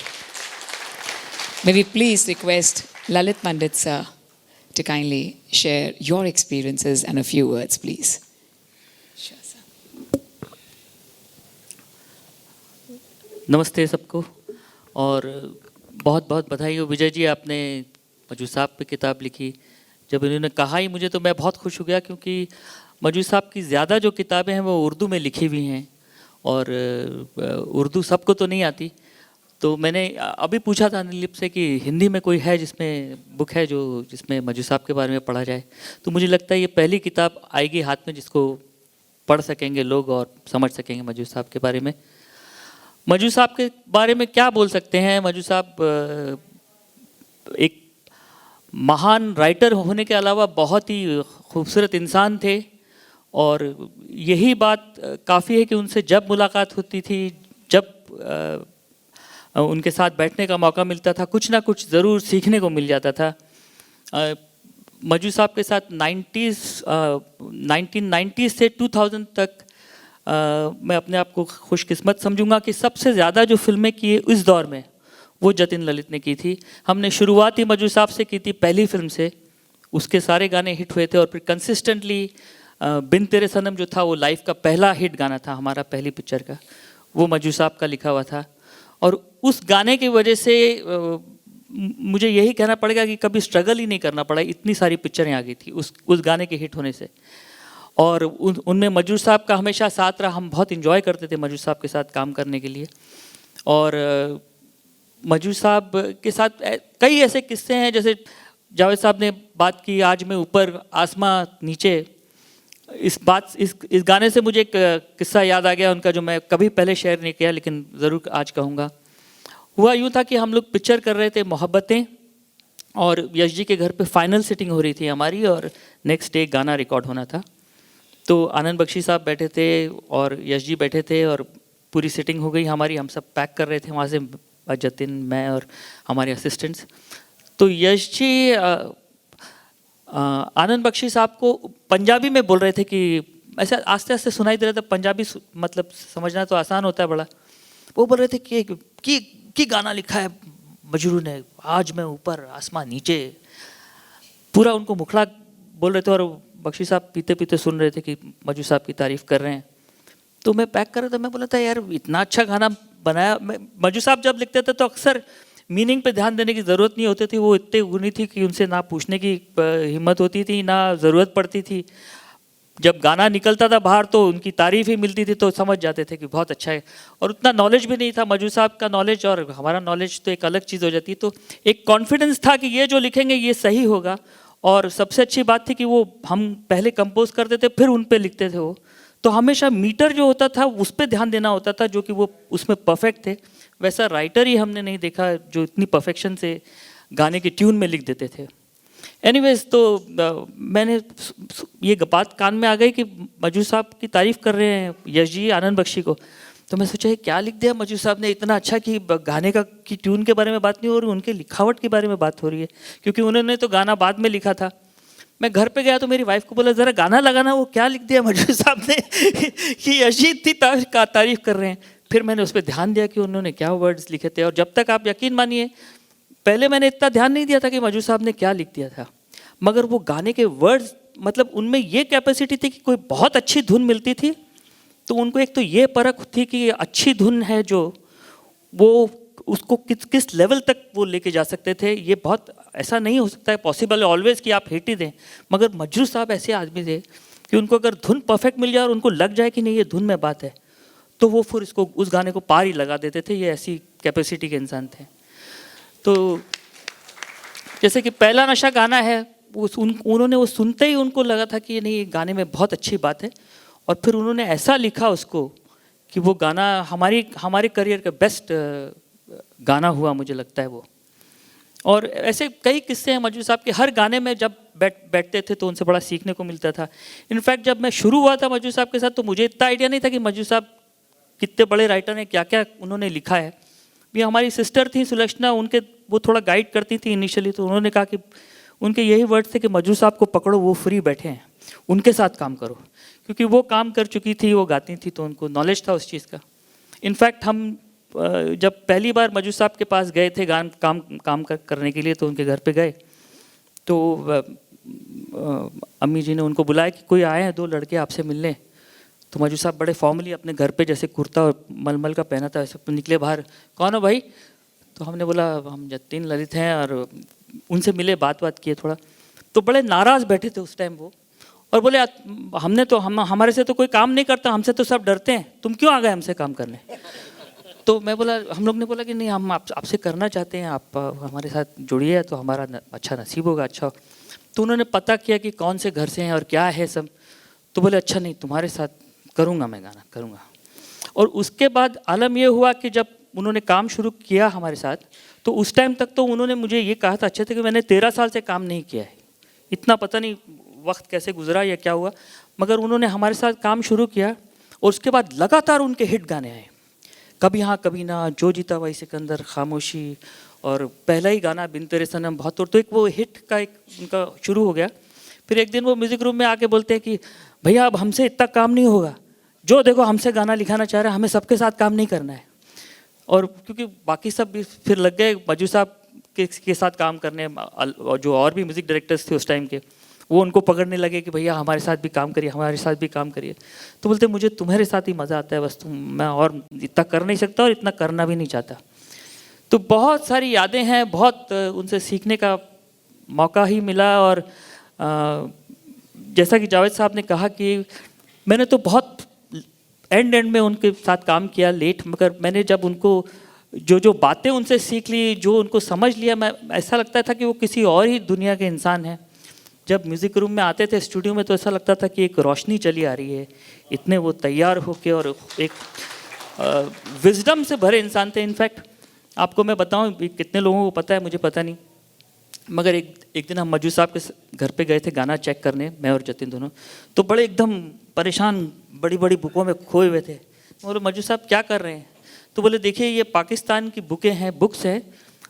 May we please request Lalit Pandit sir to kindly share your experiences and a few words, please. Sure, sir. नमस्ते सबको, और बहुत बहुत बधाई हो विजय जी, आपने मजू साहब पे किताब लिखी। जब इन्होंने कहा ही मुझे, तो मैं बहुत खुश हो गया, क्योंकि मजू साहब की ज़्यादा जो किताबें हैं वो उर्दू में लिखी हुई हैं, और उर्दू सबको तो नहीं आती। तो मैंने अभी पूछा था नीलिप से कि हिंदी में कोई है जिसमें बुक है जो जिसमें मजू साहब के बारे में पढ़ा जाए, तो मुझे लगता है ये पहली किताब आएगी हाथ में जिसको पढ़ सकेंगे लोग और समझ सकेंगे मजू साहब के बारे में। मजू साहब के बारे में क्या बोल सकते हैं? मजू साहब एक महान राइटर होने के अलावा बहुत ही खूबसूरत इंसान थे, और यही बात काफ़ी है कि उनसे जब मुलाकात होती थी, जब उनके साथ बैठने का मौका मिलता था, कुछ ना कुछ ज़रूर सीखने को मिल जाता था। मजू साहब के साथ 1990 से 2000 तक मैं अपने आप को खुशकिस्मत समझूंगा कि सबसे ज़्यादा जो फिल्में की इस दौर में वो जतिन ललित ने की थी। हमने शुरुआत ही मजू साहब से की थी, पहली फिल्म से, उसके सारे गाने हिट हुए थे, और फिर कंसिस्टेंटली बिन तेरे सनम जो था वो लाइफ का पहला हिट गाना था हमारा, पहली पिक्चर का, वो मजू साहब का लिखा हुआ था। और उस गाने की वजह से मुझे यही कहना पड़ेगा कि कभी स्ट्रगल ही नहीं करना पड़ा, इतनी सारी पिक्चरें आ गई थी उस गाने के हिट होने से। और उनमें मजू साहब का हमेशा साथ रहा, हम बहुत इन्जॉय करते थे मजू साहब के साथ काम करने के लिए। और मजू साहब के साथ कई ऐसे किस्से हैं, जैसे जावेद साहब ने बात की आज मैं ऊपर आसमां नीचे, इस गाने से मुझे एक किस्सा याद आ गया उनका, जो मैं कभी पहले शेयर नहीं किया लेकिन ज़रूर आज कहूँगा। हुआ यूँ था कि हम लोग पिक्चर कर रहे थे मोहब्बतें, और यश जी के घर पे फाइनल सिटिंग हो रही थी हमारी, और नेक्स्ट डे गाना रिकॉर्ड होना था। तो आनंद बख्शी साहब बैठे थे और यश जी बैठे थे, और पूरी सिटिंग हो गई हमारी, हम सब पैक कर रहे थे वहाँ से, जतिन, मैं और हमारे असिस्टेंट्स। तो यश जी आनंद बख्शी साहब को पंजाबी में बोल रहे थे कि ऐसे आस्ते आस्ते सुनाई दे रहा था, पंजाबी मतलब समझना तो आसान होता है बड़ा। वो बोल रहे थे कि गाना लिखा है मजरू ने, आज मैं ऊपर आसमां नीचे, पूरा उनको मुखड़ा बोल रहे थे, और बख्शी साहब पीते पीते सुन रहे थे कि मजू साहब की तारीफ़ कर रहे हैं। तो मैं पैक कर रहा था, मैं बोला था यार इतना अच्छा गाना बनाया। मजू साहब जब लिखते थे तो अक्सर मीनिंग पे ध्यान देने की ज़रूरत नहीं होती थी, वो इतने गुणी थी कि उनसे ना पूछने की हिम्मत होती थी ना ज़रूरत पड़ती थी। जब गाना निकलता था बाहर तो उनकी तारीफ ही मिलती थी तो समझ जाते थे कि बहुत अच्छा है। और उतना नॉलेज भी नहीं था, मजू साहब का नॉलेज और हमारा नॉलेज तो एक अलग चीज़ हो जाती। तो एक कॉन्फिडेंस था कि ये जो लिखेंगे ये सही होगा। और सबसे अच्छी बात थी कि वो हम पहले कंपोज करते थे फिर उन पे लिखते थे वो, तो हमेशा मीटर जो होता था उस पर ध्यान देना होता था, जो कि वो उसमें परफेक्ट थे। वैसा राइटर ही हमने नहीं देखा जो इतनी परफेक्शन से गाने की ट्यून में लिख देते थे। एनीवेज, तो मैंने ये बात कान में आ गई कि मजू साहब की तारीफ़ कर रहे हैं यश जी आनंद बख्शी को, तो मैं सोचा ये क्या लिख दिया मजू साहब ने इतना अच्छा कि गाने का की ट्यून के बारे में बात नहीं हो रही, उनके लिखावट के बारे में बात हो रही है, क्योंकि उन्होंने तो गाना बाद में लिखा था। मैं घर पे गया तो मेरी वाइफ को बोला ज़रा गाना लगाना, वो क्या लिख दिया मजू साहब ने कि यश जी इतनी तारीफ़ कर रहे हैं। फिर मैंने उस पर ध्यान दिया कि उन्होंने क्या वर्ड्स लिखे थे, और जब तक आप यकीन मानिए पहले मैंने इतना ध्यान नहीं दिया था कि मजू साहब ने क्या लिख दिया था, मगर वो गाने के वर्ड्स मतलब उनमें ये कैपेसिटी थी कि कोई बहुत अच्छी धुन मिलती थी तो उनको एक तो ये परख थी कि अच्छी धुन है जो वो उसको किस लेवल तक वो लेके जा सकते थे। ये बहुत ऐसा नहीं हो सकता है पॉसिबल है ऑलवेज कि आप हिट ही दें, मगर मजरू साहब ऐसे आदमी थे कि उनको अगर धुन परफेक्ट मिल जाए और उनको लग जाए कि नहीं ये धुन में बात है तो वो फिर इसको उस गाने को पार ही लगा देते थे। ये ऐसी कैपेसिटी के इंसान थे। तो जैसे कि पहला नशा गाना है, उन्होंने वो सुनते ही उनको लगा था कि नहीं गाने में बहुत अच्छी बात है, और फिर उन्होंने ऐसा लिखा उसको कि वो गाना हमारे करियर का बेस्ट गाना हुआ मुझे लगता है वो। और ऐसे कई किस्से हैं मजरू साहब के, हर गाने में जब बैठते थे तो उनसे बड़ा सीखने को मिलता था। इनफैक्ट जब मैं शुरू हुआ था मजरू साहब के साथ तो मुझे इतना आइडिया नहीं था कि मजरू साहब कितने बड़े राइटर हैं, क्या क्या उन्होंने लिखा है। ये हमारी सिस्टर थी सुलक्षणा, उनके वो थोड़ा गाइड करती थी इनिशियली, तो उन्होंने कहा कि उनके यही वर्ड थे कि मजरू साहब को पकड़ो, वो फ्री बैठे हैं, उनके साथ काम करो, क्योंकि वो काम कर चुकी थी, वो गाती थी तो उनको नॉलेज था उस चीज़ का। इनफैक्ट हम जब पहली बार मजरू साहब के पास गए थे काम करने के लिए, तो उनके घर पे गए तो अम्मी जी ने उनको बुलाया कि कोई आए हैं 2 लड़के आपसे मिलने। तो मजरू साहब बड़े फॉर्मली अपने घर पे जैसे कुर्ता और मलमल का पहना था वैसे निकले बाहर, कौन हो भाई? तो हमने बोला हम जतिन ललित हैं, और उनसे मिले, बात किए थोड़ा, तो बड़े नाराज़ बैठे थे उस टाइम वो, और बोले हमारे से तो कोई काम नहीं करता, हमसे तो सब डरते हैं, तुम क्यों आ गए हमसे काम करने? तो मैं बोला, हम लोग ने बोला कि नहीं हम आपसे करना चाहते हैं, आप हमारे साथ जुड़िए तो हमारा अच्छा नसीब होगा, अच्छा। तो उन्होंने पता किया कि कौन से घर से हैं और क्या है सब, तो बोले अच्छा नहीं तुम्हारे साथ करूँगा, मैं गाना करूँगा। और उसके बाद आलम ये हुआ कि जब उन्होंने काम शुरू किया हमारे साथ, तो उस टाइम तक तो उन्होंने मुझे ये कहा था अच्छे थे कि मैंने 13 साल से काम नहीं किया है, इतना पता नहीं वक्त कैसे गुजरा या क्या हुआ, मगर उन्होंने हमारे साथ काम शुरू किया और उसके बाद लगातार उनके हिट गाने आए, कभी हाँ कभी ना, जो जीता वही सिकंदर, खामोशी, और पहला ही गाना बिन तेरे सनम बहुत। तो एक वो हिट का एक उनका शुरू हो गया। फिर एक दिन वो म्यूज़िक रूम में आके बोलते हैं कि भैया अब हमसे इतना काम नहीं होगा, जो देखो हमसे गाना लिखाना चाह रहे हैं, हमें सबके साथ काम नहीं करना है। और क्योंकि बाकी सब भी फिर लग गए मजरू साहब के साथ काम करने, जो और भी म्यूज़िक डायरेक्टर्स थे उस टाइम के, वो उनको पकड़ने लगे कि भैया हमारे साथ भी काम करिए, हमारे साथ भी काम करिए। तो बोलते मुझे तुम्हारे साथ ही मज़ा आता है, बस मैं और इतना कर नहीं सकता और इतना करना भी नहीं चाहता। तो बहुत सारी यादें हैं, बहुत उनसे सीखने का मौका ही मिला। और जैसा कि जावेद साहब ने कहा कि मैंने तो बहुत एंड में उनके साथ काम किया लेट, मगर मैंने जब उनको जो बातें उनसे सीख ली, जो उनको समझ लिया, मैं ऐसा लगता था कि वो किसी और ही दुनिया के इंसान हैं। जब म्यूज़िक रूम में आते थे स्टूडियो में तो ऐसा लगता था कि एक रोशनी चली आ रही है, इतने वो तैयार होके, और एक विजडम से भरे इंसान थे। इनफैक्ट आपको मैं बताऊं, कितने लोगों को पता है मुझे पता नहीं, मगर एक दिन हम मजरू साहब के घर पे गए थे गाना चेक करने, मैं और जतिन दोनों, तो बड़े एकदम परेशान, बड़ी बड़ी बुकों में खोए हुए थे। बोले मजरू साहब क्या कर रहे हैं? तो बोले देखिए ये पाकिस्तान की बुक्स हैं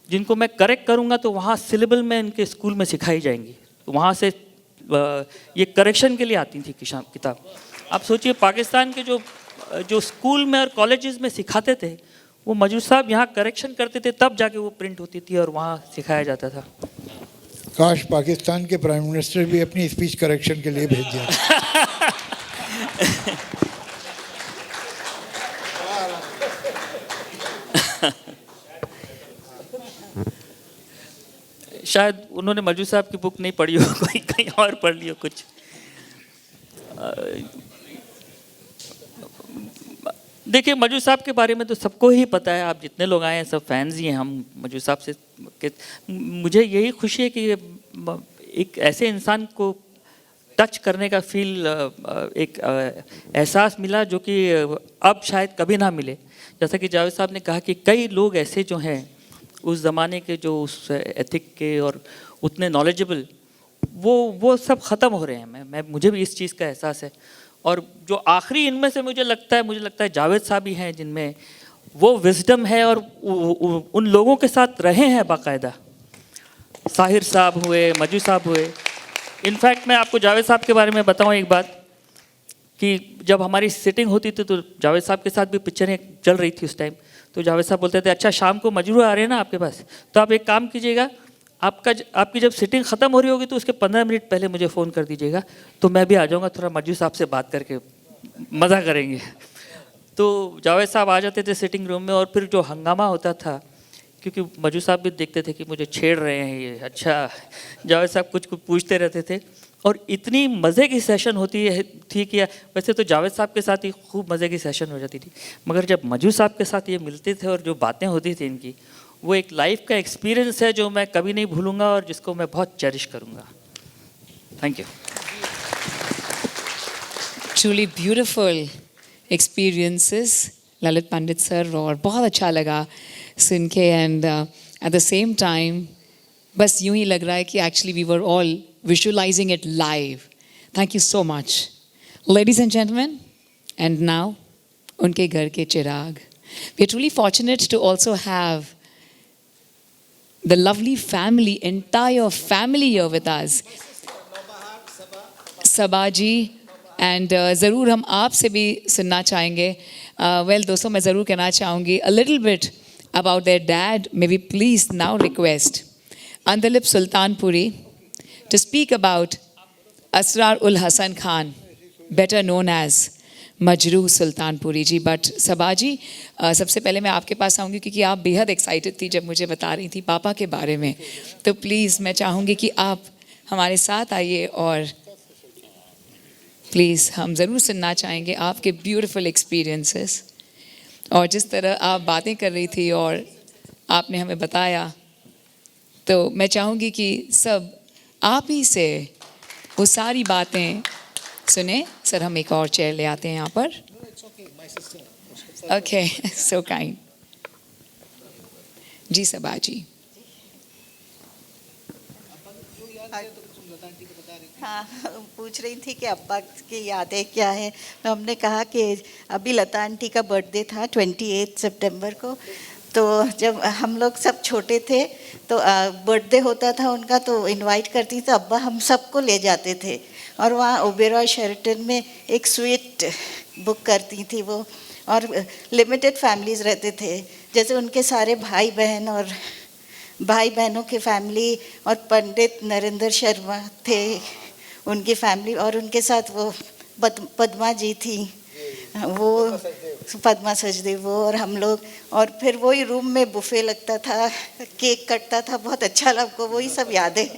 जिनको मैं करेक्ट करूँगा तो वहाँ सिलेबल में इनके स्कूल में सिखाई जाएंगी, तो वहाँ से ये करेक्शन के लिए आती थी किताब। आप सोचिए पाकिस्तान के जो स्कूल में और कॉलेजेस में सिखाते थे, वो मजरू साहब यहाँ करेक्शन करते थे, तब जाके वो प्रिंट होती थी और वहाँ सिखाया जाता था। काश पाकिस्तान के प्राइम मिनिस्टर भी अपनी स्पीच करेक्शन के लिए भेज दिया। शायद उन्होंने मजू साहब की बुक नहीं पढ़ी हो, कोई कहीं और पढ़ ली हो कुछ। देखिए मजू साहब के बारे में तो सबको ही पता है, आप जितने लोग आए हैं सब फैंस ही हैं हम मजू साहब से। मुझे यही खुशी है कि एक ऐसे इंसान को टच करने का फील, एक एहसास मिला जो कि अब शायद कभी ना मिले। जैसा कि जावेद साहब ने कहा कि कई लोग ऐसे जो हैं उस ज़माने के, जो उस एथिक के और उतने नॉलेजेबल, वो सब ख़त्म हो रहे हैं। मुझे भी इस चीज़ का एहसास है। और जो आखिरी इनमें से मुझे लगता है जावेद साहब ही हैं जिनमें वो विजडम है और उन लोगों के साथ रहे हैं बाकायदा। साहिर साहब हुए, मजू साहब हुए। इनफैक्ट मैं आपको जावेद साहब के बारे में बताऊं एक बात, कि जब हमारी सिटिंग होती थी तो जावेद साहब के साथ भी पिक्चरें चल रही थी उस टाइम, तो जावेद साहब बोलते थे अच्छा शाम को मजरू आ रहे हैं ना आपके पास, तो आप एक काम कीजिएगा, आपकी जब सिटिंग ख़त्म हो रही होगी तो उसके 15 मिनट पहले मुझे फ़ोन कर दीजिएगा, तो मैं भी आ जाऊँगा, थोड़ा मजरू साहब से बात करके मज़ा करेंगे। तो जावेद साहब आ जाते थे सिटिंग रूम में, और फिर जो हंगामा होता था, क्योंकि मजू साहब भी देखते थे कि मुझे छेड़ रहे हैं ये, अच्छा जावेद साहब कुछ पूछते रहते थे, और इतनी मज़े की सेशन होती थी कि वैसे तो जावेद साहब के साथ ही खूब मज़े की सेशन हो जाती थी, मगर जब मजू साहब के साथ ये मिलते थे और जो बातें होती थी इनकी, वो एक लाइफ का एक्सपीरियंस है जो मैं कभी नहीं भूलूंगा और जिसको मैं बहुत चेरिश करूंगा। Thank you. Truly beautiful experiences, ललित पंडित सर, और बहुत अच्छा लगा सुन के। And at the same time बस यूं ही लग रहा है कि actually we were all visualizing it live. Thank you so much. Ladies and gentlemen, and now, unke ghar ke chirag. We are truly fortunate to also have the lovely family, entire family here with us. Saba ji, and ज़रूर हम आपसे भी सुनना चाहेंगे। Well दोस्तों, मैं ज़रूर कहना चाहूँगी a little bit about their dad. May we please now request Andalip Sultanpuri to speak about Asrar ul Hasan Khan, better known as Majrooh Sultanpuri ji. But Saba ji, सबसे पहले मैं आपके पास आऊँगी क्योंकि आप बेहद एक्साइटेड थी जब मुझे बता रही थी पापा के बारे में, तो प्लीज़ मैं चाहूँगी कि आप हमारे साथ आइए और प्लीज़ हम ज़रूर सुनना चाहेंगे आपके ब्यूटीफुल एक्सपीरियंसेस। और जिस तरह आप बातें कर रही थी और आपने हमें बताया, तो मैं चाहूँगी कि सब आप ही से वो सारी बातें सुने। सर हम एक और चेयर ले आते हैं यहाँ पर। ओके, सो काइंड जी। सबा जी, हाँ, पूछ रही थी कि अब्बा की यादें क्या है, तो हमने कहा कि अभी लता आंटी का बर्थडे था 28 सितंबर को, तो जब हम लोग सब छोटे थे तो बर्थडे होता था उनका, तो इनवाइट करती थी अब्बा, हम सबको ले जाते थे, और वहाँ ओबेरॉय शेरटन में एक स्वीट बुक करती थी वो, और लिमिटेड फैमिलीज़ रहते थे, जैसे उनके सारे भाई बहन और भाई बहनों की फैमिली, और पंडित नरेंद्र शर्मा थे उनकी फैमिली, और उनके साथ वो पद्मा जी थी, वो पद्मा सचदेव, वो और हम लोग, और फिर वही रूम में बुफे लगता था, केक कटता था, बहुत अच्छा लगा, वही सब यादें।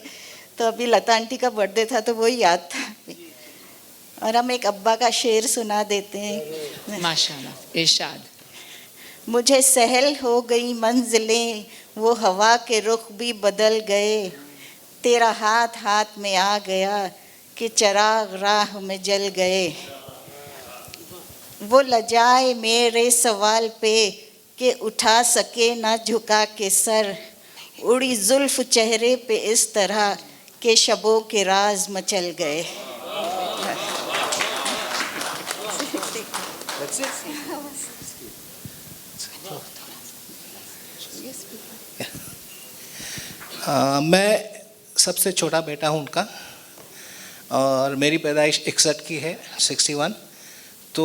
तो अभी लता आंटी का बर्थडे था तो वही याद था। और हम एक अब्बा का शेर सुना देते हैं। माशाल्लाह, इरशाद। मुझे सहल हो गई मंजिलें, वो हवा के रुख भी बदल गए, तेरा हाथ हाथ में आ गया कि चिराग राह में जल गए, वो लजाए मेरे सवाल पे कि उठा सके ना झुका के सर, उड़ी जुल्फ चेहरे पे इस तरह के शबों के राज मचल गए। मैं सबसे छोटा बेटा हूँ उनका, और मेरी पैदाइश 61 की है, 61। तो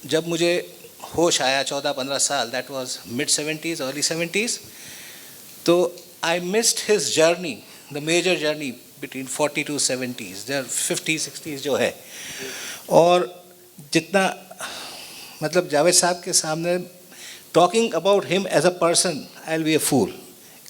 जब मुझे होश आया 14-15 साल, that was mid 70s, early 70s, तो I missed his journey, the major journey between 40 to 70s, there 50s 60s जो है। और जितना मतलब जावेद साहब के सामने talking about him as a person, I will be a fool.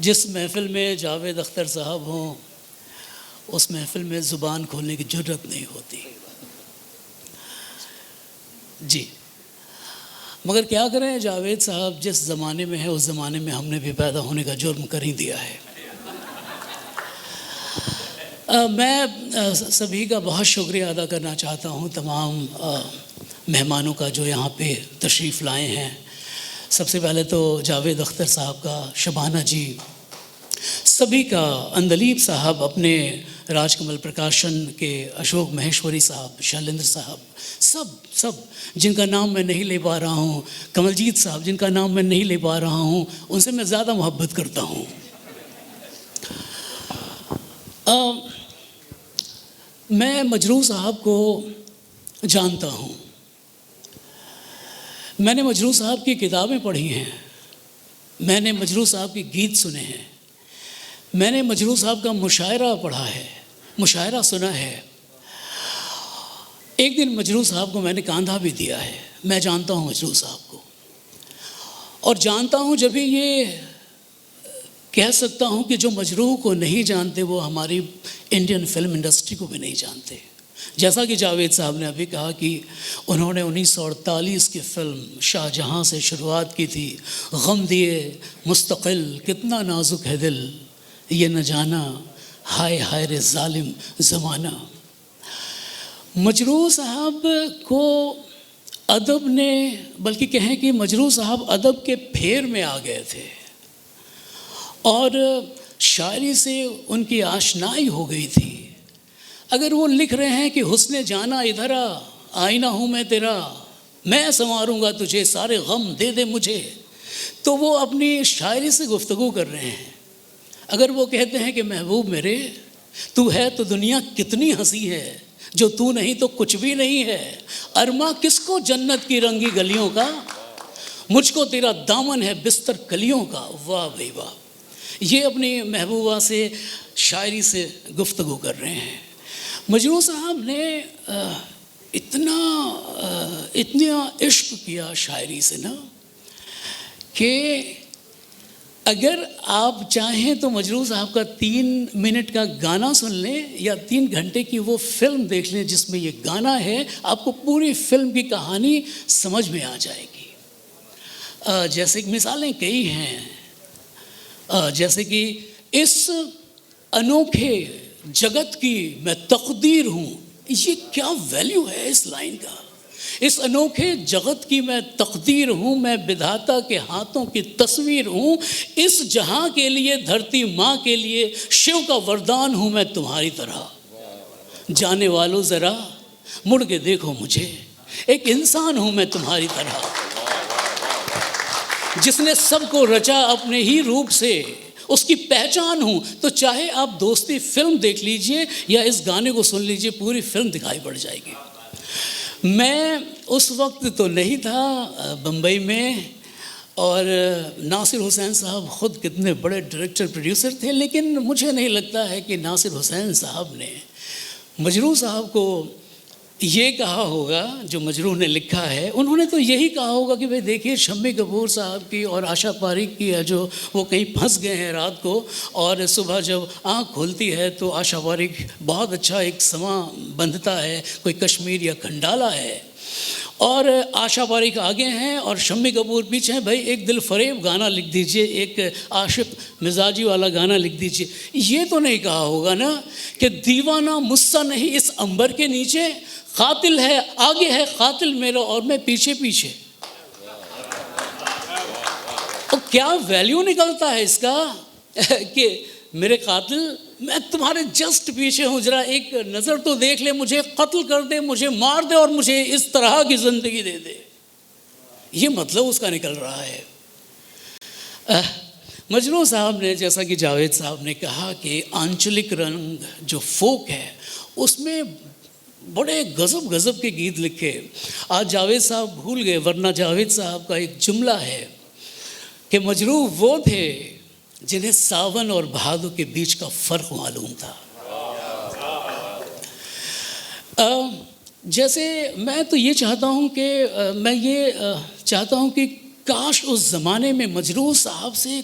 जिस महफ़िल में जावेद अख्तर साहब हों उस महफ़िल में ज़ुबान खोलने की ज़रूरत नहीं होती जी। मगर क्या करें, जावेद साहब जिस ज़माने में है उस ज़माने में हमने भी पैदा होने का जुर्म कर ही दिया है। मैं सभी का बहुत शुक्रिया अदा करना चाहता हूँ, तमाम मेहमानों का जो यहाँ पे तशरीफ़ लाए हैं। सबसे पहले तो जावेद अख्तर साहब का, शबाना जी, सभी का, अंदलीब साहब, अपने राजकमल प्रकाशन के अशोक महेश्वरी साहब, शैलेंद्र साहब, सब जिनका नाम मैं नहीं ले पा रहा हूँ, कमलजीत साहब जिनका नाम मैं नहीं ले पा रहा हूँ, उनसे मैं ज़्यादा मोहब्बत करता हूँ। मैं मजरूह साहब को जानता हूँ, मैंने मजरूह साहब की किताबें पढ़ी हैं, मैंने मजरूह साहब के गीत सुने हैं, मैंने मजरूह साहब का मुशायरा पढ़ा है, मुशायरा सुना है। एक दिन मजरूह साहब को मैंने कांधा भी दिया है। मैं जानता हूँ मजरूह साहब को, और जानता हूँ जब भी ये कह सकता हूँ कि जो मजरूह को नहीं जानते वो हमारी इंडियन फिल्म इंडस्ट्री को भी नहीं जानते। जैसा कि जावेद साहब ने अभी कहा कि उन्होंने 1948 की फिल्म शाहजहाँ से शुरुआत की थी, गम दिए मुस्तकिल कितना नाजुक है दिल, ये न जाना हाय हाय रे जालिम ज़माना। मजरूह साहब को अदब ने, बल्कि कहें कि मजरूह साहब अदब के फेर में आ गए थे और शायरी से उनकी आशनाई हो गई थी। अगर वो लिख रहे हैं कि हुस्ने जाना इधर आ, आईना हूँ मैं तेरा, मैं संवारूंगा तुझे, सारे गम दे दे मुझे, तो वो अपनी शायरी से गुफ्तगू कर रहे हैं। अगर वो कहते हैं कि महबूब मेरे तू है तो दुनिया कितनी हंसी है, जो तू नहीं तो कुछ भी नहीं है, अरमा किसको जन्नत की रंगी गलियों का, मुझको तेरा दामन है बिस्तर कलियों का। वाह भाई वाह, ये अपनी महबूबा से शायरी से गुफ्तगू कर रहे हैं। मजरूह साहब ने इतना इश्क किया शायरी से ना, कि अगर आप चाहें तो मजरूह साहब का 3 मिनट का गाना सुन लें या 3 घंटे की वो फिल्म देख लें जिसमें ये गाना है, आपको पूरी फिल्म की कहानी समझ में आ जाएगी। जैसे कि मिसालें कई हैं, जैसे कि इस अनोखे जगत की मैं तकदीर हूँ, ये क्या वैल्यू है इस लाइन का। इस अनोखे जगत की मैं तकदीर हूँ, मैं विधाता के हाथों की तस्वीर हूँ, इस जहाँ के लिए धरती माँ के लिए शिव का वरदान हूँ मैं तुम्हारी तरह। जाने वालों ज़रा मुड़ के देखो मुझे, एक इंसान हूँ मैं तुम्हारी तरह, जिसने सबको रचा अपने ही रूप से, उसकी पहचान हूँ। तो चाहे आप दोस्ती फिल्म देख लीजिए या इस गाने को सुन लीजिए, पूरी फिल्म दिखाई पड़ जाएगी। मैं उस वक्त तो नहीं था बम्बई में, और नासिर हुसैन साहब ख़ुद कितने बड़े डायरेक्टर प्रोड्यूसर थे, लेकिन मुझे नहीं लगता है कि नासिर हुसैन साहब ने मजरूह साहब को ये कहा होगा जो मजरूह ने लिखा है। उन्होंने तो यही कहा होगा कि भाई देखिए शम्मी कपूर साहब की और आशा पारिक की है, जो वो कहीं फंस गए हैं रात को, और सुबह जब आँख खुलती है तो आशा पारिक बहुत अच्छा एक समा बंधता है, कोई कश्मीर या खंडाला है, और आशा पारिक आगे हैं और शम्मी कपूर पीछे हैं। भाई एक दिल फरेब गाना लिख दीजिए, एक आशिक मिजाजी वाला गाना लिख दीजिए। ये तो नहीं कहा होगा ना कि दीवाना मुझसा नहीं इस अंबर के नीचे, कातिल है आगे है कातिल मेरा और मैं पीछे पीछे। तो क्या वैल्यू निकलता है इसका कि मेरे कातिल मैं तुम्हारे जस्ट पीछे हूँ, जरा एक नज़र तो देख ले, मुझे कत्ल कर दे, मुझे मार दे और मुझे इस तरह की ज़िंदगी दे दे। ये मतलब उसका निकल रहा है। मजरूह साहब ने, जैसा कि जावेद साहब ने कहा कि आंचलिक रंग जो फोक है उसमें बड़े गज़ब गज़ब के गीत लिखे। आज जावेद साहब भूल गए, वरना जावेद साहब का एक जुमला है कि मजरूह वो थे जिन्हें सावन और भादों के बीच का फ़र्क मालूम था। जैसे मैं तो ये चाहता हूँ कि चाहता हूँ कि काश उस ज़माने में मजरूह साहब से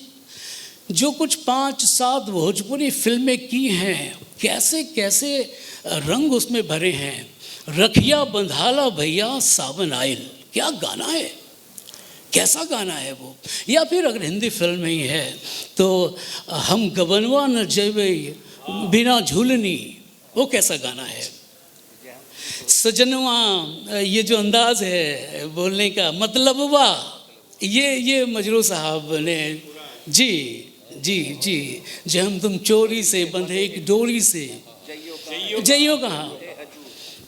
जो कुछ 5-7 भोजपुरी फिल्में की हैं, कैसे कैसे रंग उसमें भरे हैं। रखिया बंधाला भैया सावन आइल, क्या गाना है, कैसा गाना है वो। या फिर अगर हिंदी फिल्म में ही है तो हम गबनवा न जेबे बिना झूलनी, वो कैसा गाना है। सजनवा, ये जो अंदाज है बोलने का, मतलब वाह, ये मजरू साहब ने, जी जी जी, जो हम तुम चोरी से बंधे एक डोरी से, जइयो कहाँ।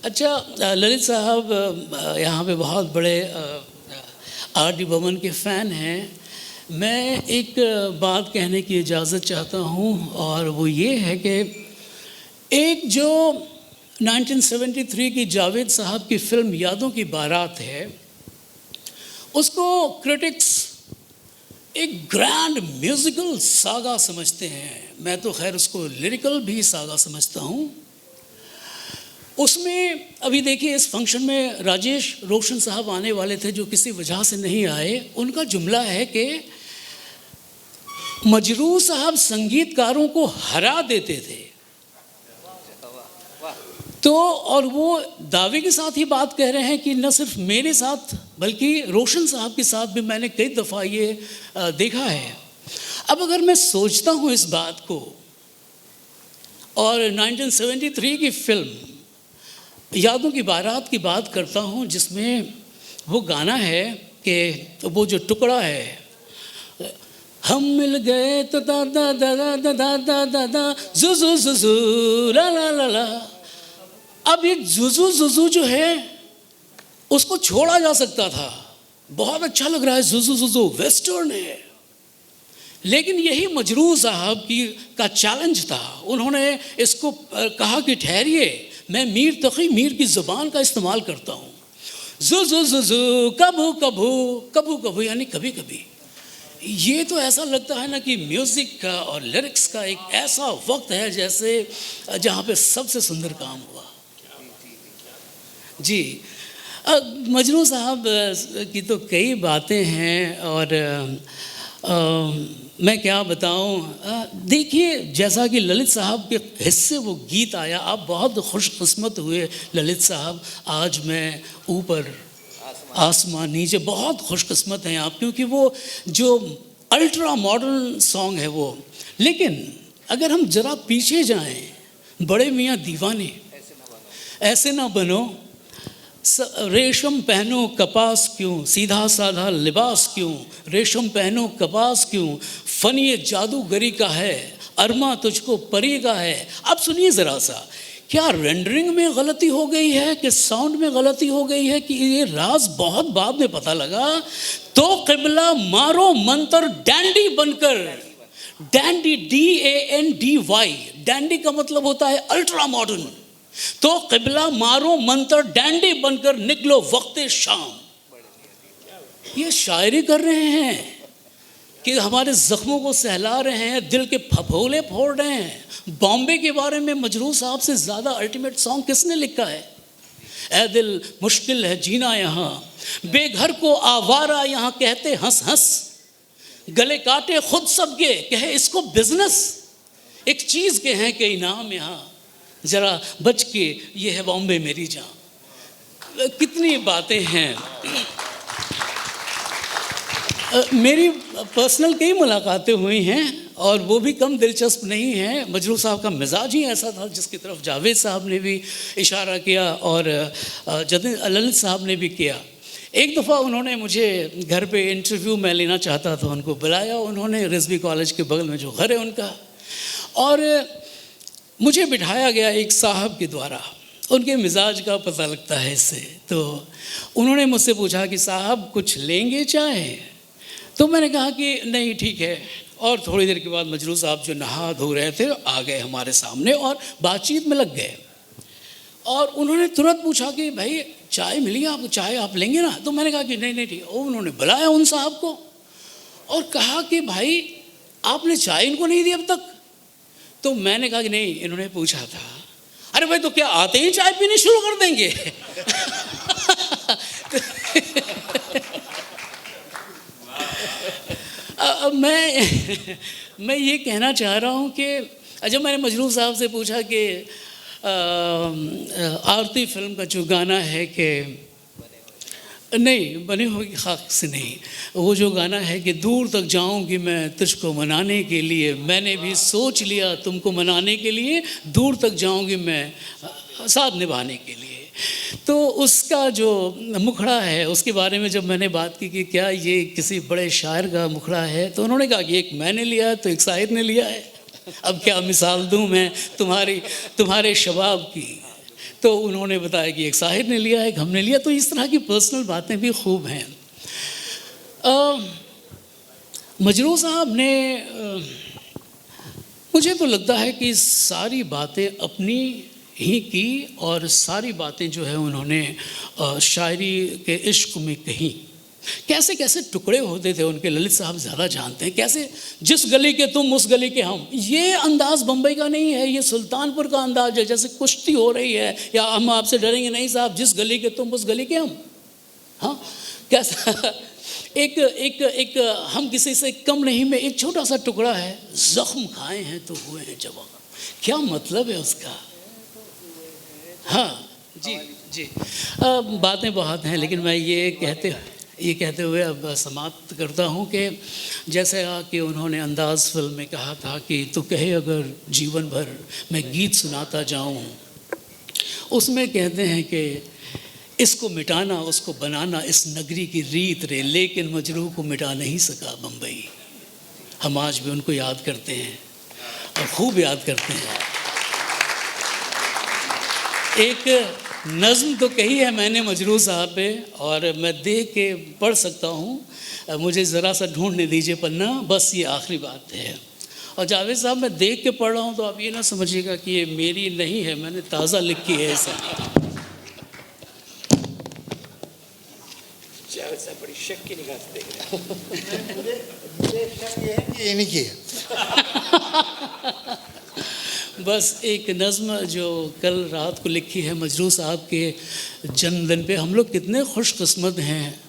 अच्छा, ललित साहब यहाँ पे बहुत बड़े आर.डी. बर्मन के फ़ैन हैं। मैं एक बात कहने की इजाज़त चाहता हूँ, और वो ये है कि एक जो 1973 की जावेद साहब की फिल्म यादों की बारात है, उसको क्रिटिक्स एक ग्रैंड म्यूज़िकल सागा समझते हैं। मैं तो खैर उसको लिरिकल भी सागा समझता हूँ। उसमें अभी देखिए इस फंक्शन में राजेश रोशन साहब आने वाले थे, जो किसी वजह से नहीं आए। उनका जुमला है कि मजरू साहब संगीतकारों को हरा देते थे। तो और वो दावे के साथ ही बात कह रहे हैं कि न सिर्फ मेरे साथ बल्कि रोशन साहब के साथ भी मैंने कई दफ़ा ये देखा है। अब अगर मैं सोचता हूँ इस बात को, और 1973 की फिल्म यादों की बारात की बात करता हूँ, जिसमें वो गाना है कि वो जो टुकड़ा है, हम मिल गए तो दा दा दा दा दा दा दा दा दा जुजू जुजू ला ला ला ला। अब ये जुजू जुजू जो है उसको छोड़ा जा सकता था, बहुत अच्छा लग रहा है, जुजू जुजू वेस्टर्न है। लेकिन यही मजरू साहब का चैलेंज था। उन्होंने इसको कहा कि ठहरिए, मैं मीर तकी मीर की ज़ुबान का इस्तेमाल करता हूँ। जुजू जुजू कभू कभू कभू कभू, यानी कभी कभी। ये तो ऐसा लगता है ना कि म्यूज़िक का और लिरिक्स का एक ऐसा वक्त है जैसे जहाँ पे सबसे सुंदर काम हुआ। जी, मजनू साहब की तो कई बातें हैं, और मैं क्या बताऊं। देखिए, जैसा कि ललित साहब के हिस्से वो गीत आया, आप बहुत खुशकिस्मत हुए ललित साहब। आज मैं ऊपर आसमान नीचे, बहुत खुशकिस्मत हैं आप, क्योंकि वो जो अल्ट्रा मॉडर्न सॉन्ग है वो। लेकिन अगर हम ज़रा पीछे जाएं, बड़े मियाँ दीवाने, ऐसे ना बनो, रेशम पहनो कपास क्यों, सीधा साधा लिबास क्यों, रेशम पहनो कपास क्यों, फन ये जादूगरी का है, अरमा तुझको परी का है। अब सुनिए ज़रा सा, क्या रेंडरिंग में गलती हो गई है कि साउंड में गलती हो गई है कि ये राज बहुत बाद में पता लगा। तो क़िबला मारो मंतर डैंडी बनकर, डैंडी DANDY, डैंडी का मतलब होता है अल्ट्रा मॉडर्न। तो क़िबला मारो मंतर डैंडी बनकर निकलो वक्ते शाम। ये शायरी कर रहे हैं कि हमारे ज़ख्मों को सहला रहे हैं, दिल के फफोले फोड़ रहे हैं। बॉम्बे के बारे में मजरू साहब से ज़्यादा अल्टीमेट सॉन्ग किसने लिखा है? ऐ दिल मुश्किल है जीना यहाँ, बेघर को आवारा यहाँ कहते हंस हंस, गले काटे खुद सबके कहे इसको बिजनेस, एक चीज़ के हैं कई नाम यहाँ, ज़रा बच के ये है बॉम्बे मेरी जान। कितनी बातें हैं। मेरी पर्सनल कई मुलाकातें हुई हैं, और वो भी कम दिलचस्प नहीं हैं। मजरू साहब का मिजाज ही ऐसा था जिसकी तरफ जावेद साहब ने भी इशारा किया और ललित साहब ने भी किया। एक दफ़ा उन्होंने मुझे घर पे इंटरव्यू में लेना चाहता था, उनको बुलाया उन्होंने रिजवी कॉलेज के बगल में जो घर है उनका, और मुझे बिठाया गया एक साहब के द्वारा। उनके मिजाज का पता लगता है इससे। तो उन्होंने मुझसे पूछा कि साहब कुछ लेंगे चाय? तो मैंने कहा कि नहीं ठीक है। और थोड़ी देर के बाद मजरू साहब जो नहा धो रहे थे आ गए हमारे सामने और बातचीत में लग गए। और उन्होंने तुरंत पूछा कि भाई चाय मिली आपको, चाय आप लेंगे ना? तो मैंने कहा कि नहीं नहीं ठीक। और उन्होंने बुलाया उन साहब को और कहा कि भाई आपने चाय इनको नहीं दी अब तक? तो मैंने कहा कि नहीं, इन्होंने पूछा था। अरे भाई तो क्या आते ही चाय पीनी शुरू कर देंगे? मैं ये कहना चाह रहा हूँ कि जब मैंने मजरूह साहब से पूछा कि आरती फिल्म का जो गाना है कि नहीं बने होगी खाक से नहीं, वो जो गाना है कि दूर तक जाऊंगी मैं तुझको मनाने के लिए, मैंने भी सोच लिया तुमको मनाने के लिए, दूर तक जाऊंगी मैं साथ निभाने के लिए, तो उसका जो मुखड़ा है उसके बारे में जब मैंने बात की कि क्या ये किसी बड़े शायर का मुखड़ा है, तो उन्होंने कहा कि एक मैंने लिया है तो एक शायर ने लिया है, अब क्या मिसाल दूं मैं तुम्हारे शबाब की, तो उन्होंने बताया कि एक शायर ने लिया है, एक हमने लिया, तो इस तरह की पर्सनल बातें भी खूब हैं। मजरूह साहब ने मुझे तो लगता है कि सारी बातें अपनी ही की और सारी बातें जो है उन्होंने शायरी के इश्क में कही। कैसे कैसे टुकड़े होते थे उनके, ललित साहब ज़्यादा जानते हैं, कैसे जिस गली के तुम उस गली के हम, ये अंदाज़ बम्बई का नहीं है, ये सुल्तानपुर का अंदाज है, जैसे कुश्ती हो रही है या हम आपसे डरेंगे नहीं साहब, जिस गली के तुम उस गली के हम। हाँ, कैसा एक हम किसी से कम नहीं में एक छोटा सा टुकड़ा है, जख्म खाए हैं तो हुए हैं जवान, क्या मतलब है उसका। हाँ जी बातें बहुत हैं, लेकिन मैं ये कहते हुए अब समाप्त करता हूँ कि जैसे कि उन्होंने अंदाज़ फिल्म में कहा था कि तू कहे अगर जीवन भर मैं गीत सुनाता जाऊँ, उसमें कहते हैं कि इसको मिटाना उसको बनाना इस नगरी की रीत रे, लेकिन मजरूह को मिटा नहीं सका बम्बई। हम आज भी उनको याद करते हैं और खूब याद करते हैं। एक नज़्म तो कही है मैंने मजरूह साहब पे, और मैं देख के पढ़ सकता हूँ, मुझे ज़रा सा ढूंढने दीजिए पन्ना, बस ये आखिरी बात है। और जावेद साहब मैं देख के पढ़ रहा हूँ तो आप ये ना समझिएगा कि ये मेरी नहीं है, मैंने ताज़ा लिखी है ऐसा। जावेद साहब बड़ी शक की निगाह से देख रहे हैं। मुझे शक ये है कि ये नहीं किया। बस एक नज़्म जो कल रात को लिखी है मजरूह साहब के जन्मदिन पे, हम लोग कितने खुशकिस्मत हैं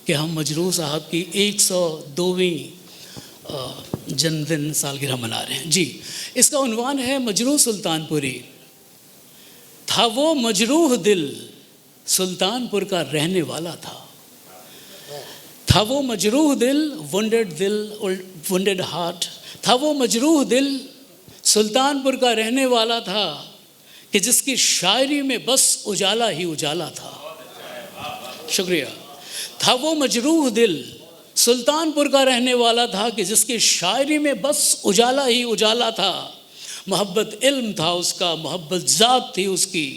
कि हम मजरूह साहब की 102वीं जन्मदिन सालगिरह मना रहे हैं। जी, इसका उन्वान है मजरूह सुल्तानपुरी। था वो मजरूह दिल सुल्तानपुर का रहने वाला था वो मजरूह दिल, वुंडेड हार्ट, था वो मजरूह दिल सुल्तानपुर का रहने वाला था कि जिसकी शायरी में बस उजाला ही उजाला था। शुक्रिया। था वो मजरूह दिल सुल्तानपुर का रहने वाला था कि जिसकी शायरी में बस उजाला ही उजाला था। मोहब्बत इल्म था उसका, मोहब्बत ज़ात थी उसकी,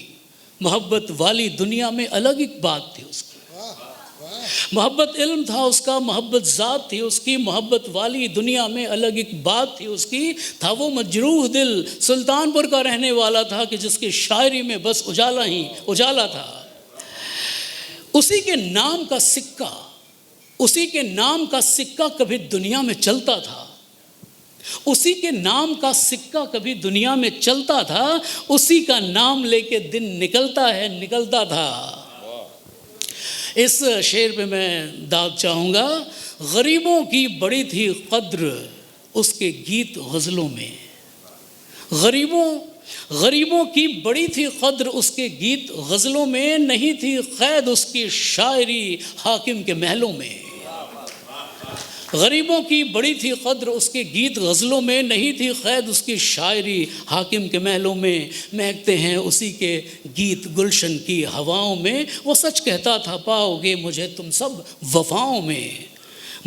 मोहब्बत वाली दुनिया में अलग एक बात थी उसकी। मोहब्बत इल्म था उसका, मोहब्बत ज़ात थी उसकी, मोहब्बत वाली दुनिया में अलग एक बात थी उसकी। था वो मजरूह दिल सुल्तानपुर का रहने वाला था कि जिसकी शायरी में बस उजाला ही उजाला था। उसी के नाम का सिक्का कभी दुनिया में चलता था, उसी के नाम का सिक्का कभी दुनिया में चलता था, उसी का नाम लेके दिन निकलता था। इस शेर पे मैं दाद चाहूँगा, गरीबों की बड़ी थी कद्र उसके गीत गज़लों में, गरीबों की बड़ी थी कद्र उसके गीत गज़लों में, नहीं थी क़ैद उसकी शायरी हाकिम के महलों में। गरीबों की बड़ी थी कद्र उसके गीत गज़लों में, नहीं थी क़ैद उसकी शायरी हाकिम के महलों में। महकते हैं उसी के गीत गुलशन की हवाओं में, वो सच कहता था पाओगे मुझे तुम सब वफ़ाओं में।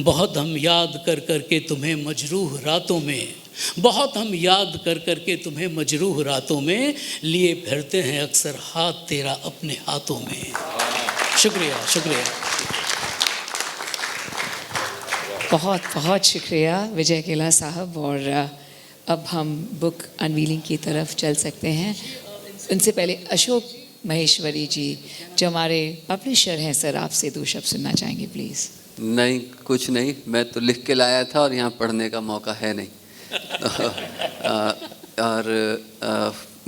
बहुत हम याद कर के तुम्हें मजरूह रातों में, बहुत हम याद कर के तुम्हें मजरूह रातों में, लिए फिरते हैं अक्सर हाथ तेरा अपने हाथों में। शुक्रिया। बहुत बहुत शुक्रिया विजय अकेला साहब। और अब हम बुक अनवीलिंग की तरफ चल सकते हैं। उनसे पहले अशोक महेश्वरी जी जो हमारे पब्लिशर हैं, सर आपसे दो शब्द सुनना चाहेंगे प्लीज़। नहीं, कुछ नहीं, मैं तो लिख के लाया था और यहाँ पढ़ने का मौका है नहीं। और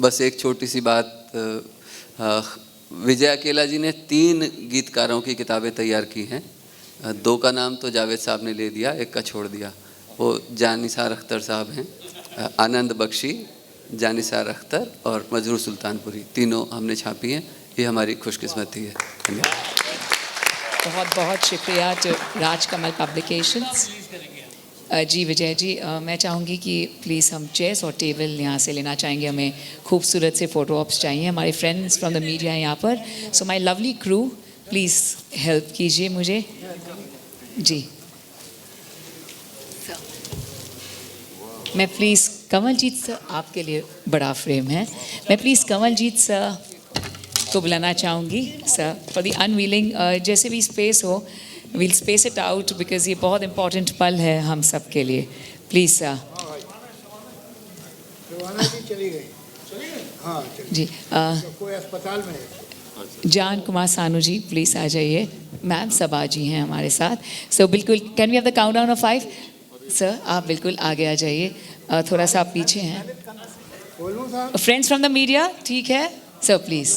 बस एक छोटी सी बात, विजय अकेला जी ने 3 गीतकारों की किताबें तैयार की हैं। 2 का नाम तो जावेद साहब ने ले दिया, 1 का छोड़ दिया। वो जानिसार अख्तर साहब हैं। आनंद बख्शी, जानिसार अख्तर और मजरूर सुल्तानपुरी, तीनों हमने छापी हैं। ये हमारी खुशकिस्मती है। धन्यवाद। बहुत बहुत शुक्रिया टू राजकमल पब्लिकेशंस। जी विजय जी, मैं चाहूँगी कि प्लीज़ हम चेयर्स और टेबल यहाँ से लेना चाहेंगे। हमें खूबसूरत से फ़ोटो ऑप्स चाहिए। हमारे फ्रेंड्स फ्रॉम द मीडिया हैं यहाँ पर। So my lovely crew, please help कीजिए मुझे। जी मैं प्लीज़ कमलजीत सर, आपके लिए बड़ा फ्रेम है। मैं प्लीज़ कमलजीत सर को बुलाना चाहूँगी सर फॉर द अनवीलिंग। जैसे भी स्पेस हो, we'll space it out because ये बहुत इंपॉर्टेंट पल है हम सब के लिए। Please sir. चली गई। हाँ जी कोई अस्पताल में है। जान कुमार सानू जी प्लीज़ आ जाइए। मैम सबा जी हैं हमारे साथ। सो बिल्कुल, can we have the countdown of 5? Sir आप बिल्कुल आगे आ जाइए। थोड़ा सा आप पीछे हैं। फ्रेंड्स फ्रॉम द मीडिया, ठीक है सर, प्लीज़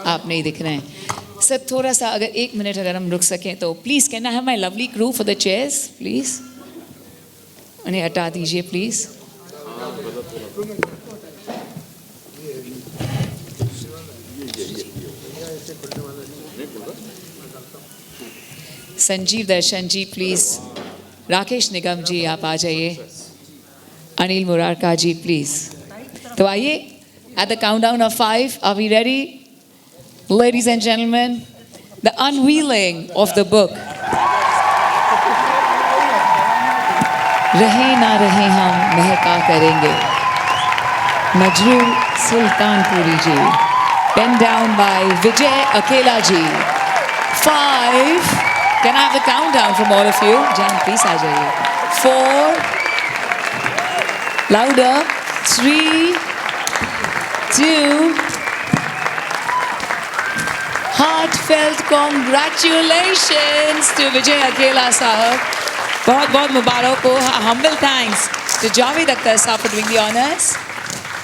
आप नहीं दिख रहे हैं सर। थोड़ा सा अगर 1 मिनट अगर हम रुक सकें तो please. Can I have my lovely crew for the chairs please? उन्हें हटा दीजिए प्लीज़। संजीव दर्शन जी प्लीज़। राकेश निगम जी आप आ जाइए। अनिल मुरारका जी प्लीज़। तो आइए, at the countdown of 5, are we ready? Ladies and gentlemen, the unveiling of the book. रहे ना रहे हम महका करेंगे, मजरूर सुल्तानपुरी जी, pen down by Vijay Akela ji. 5, can I have the countdown from all of you? Jan, please आ जाइए। 4, louder, 3, 2, heartfelt congratulations to Vijay Akela sahab. बहुत बहुत मुबारक हो। Humble thanks to Javed Akhtar sahab for doing the honors.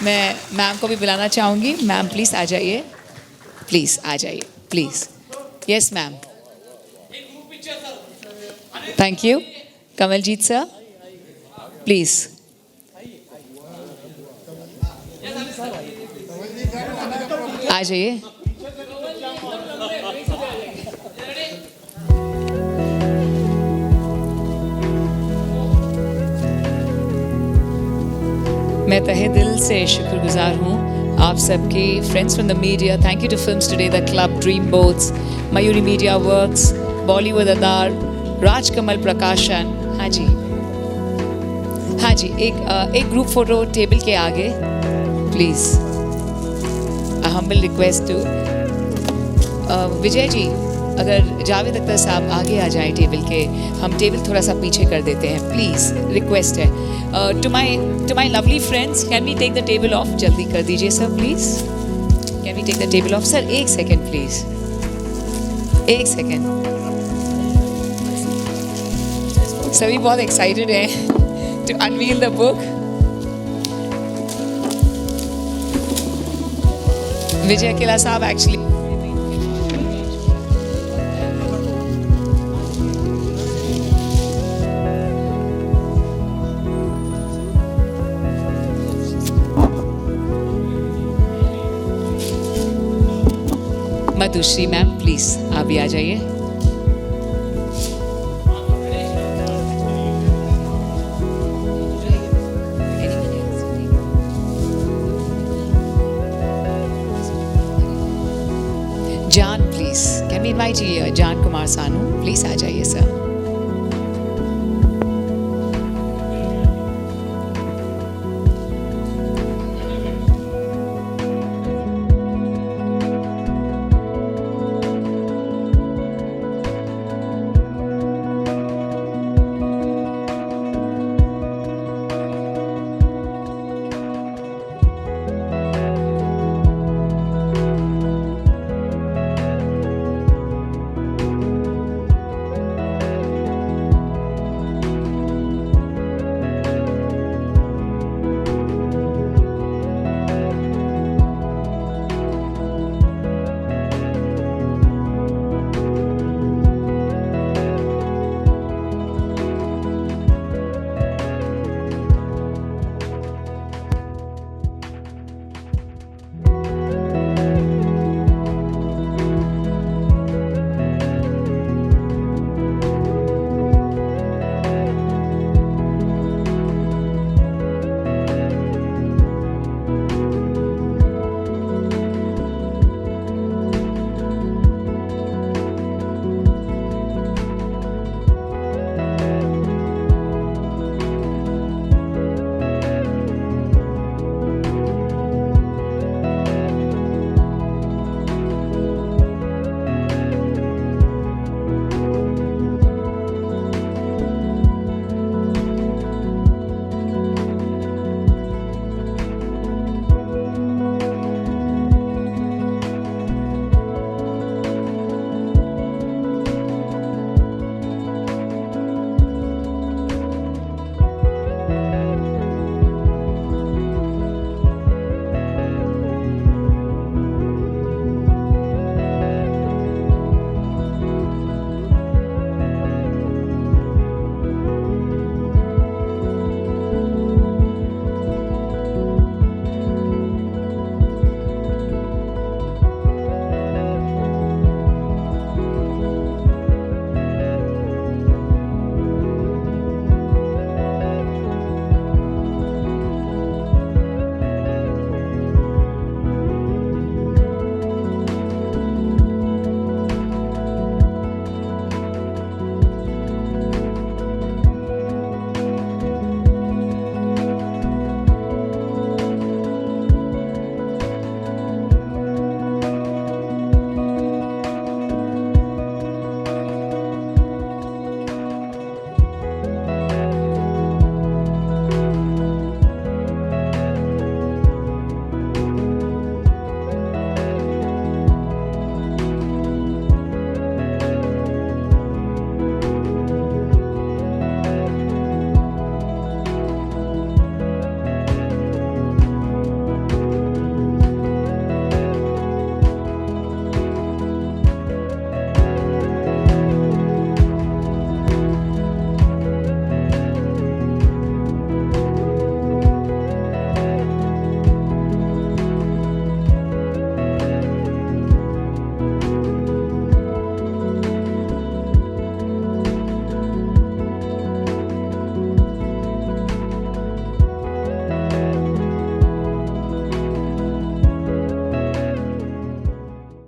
मैं ma'am को भी बुलाना चाहूँगी। Ma'am please आ जाइए, प्लीज़ आ जाइए, please. Yes ma'am, thank you. Kamaljeet sir please. आ जाइए। मैं तहे दिल से शुक्रगुजार हूँ आप सबके। Friends from the media, thank you to Films Today, the club, Dream Boats, Mayuri media works, Bollywood अदार, राजकमल प्रकाशन। हाँ जी, हाँ जी, एक ग्रुप फोटो टेबल के आगे please. Humble request to Vijay ji, अगर जावेद अख्तर साहब आगे आ जाएं टेबल के, हम टेबल थोड़ा सा पीछे कर देते हैं प्लीज़, रिक्वेस्ट है। To my lovely friends, can we take the table off? जल्दी कर दीजिए sir please. Can we take the table off? Sir 1 second please, 1 second. सभी बहुत एक्साइटेड हैं to unveil the book. Vijay Akela sahab actually Madhushree ma'am please आप भी आ जाइए। जान प्लीज, कैन वी इनवाइट जान कुमार सानू प्लीज आ जाइए सर।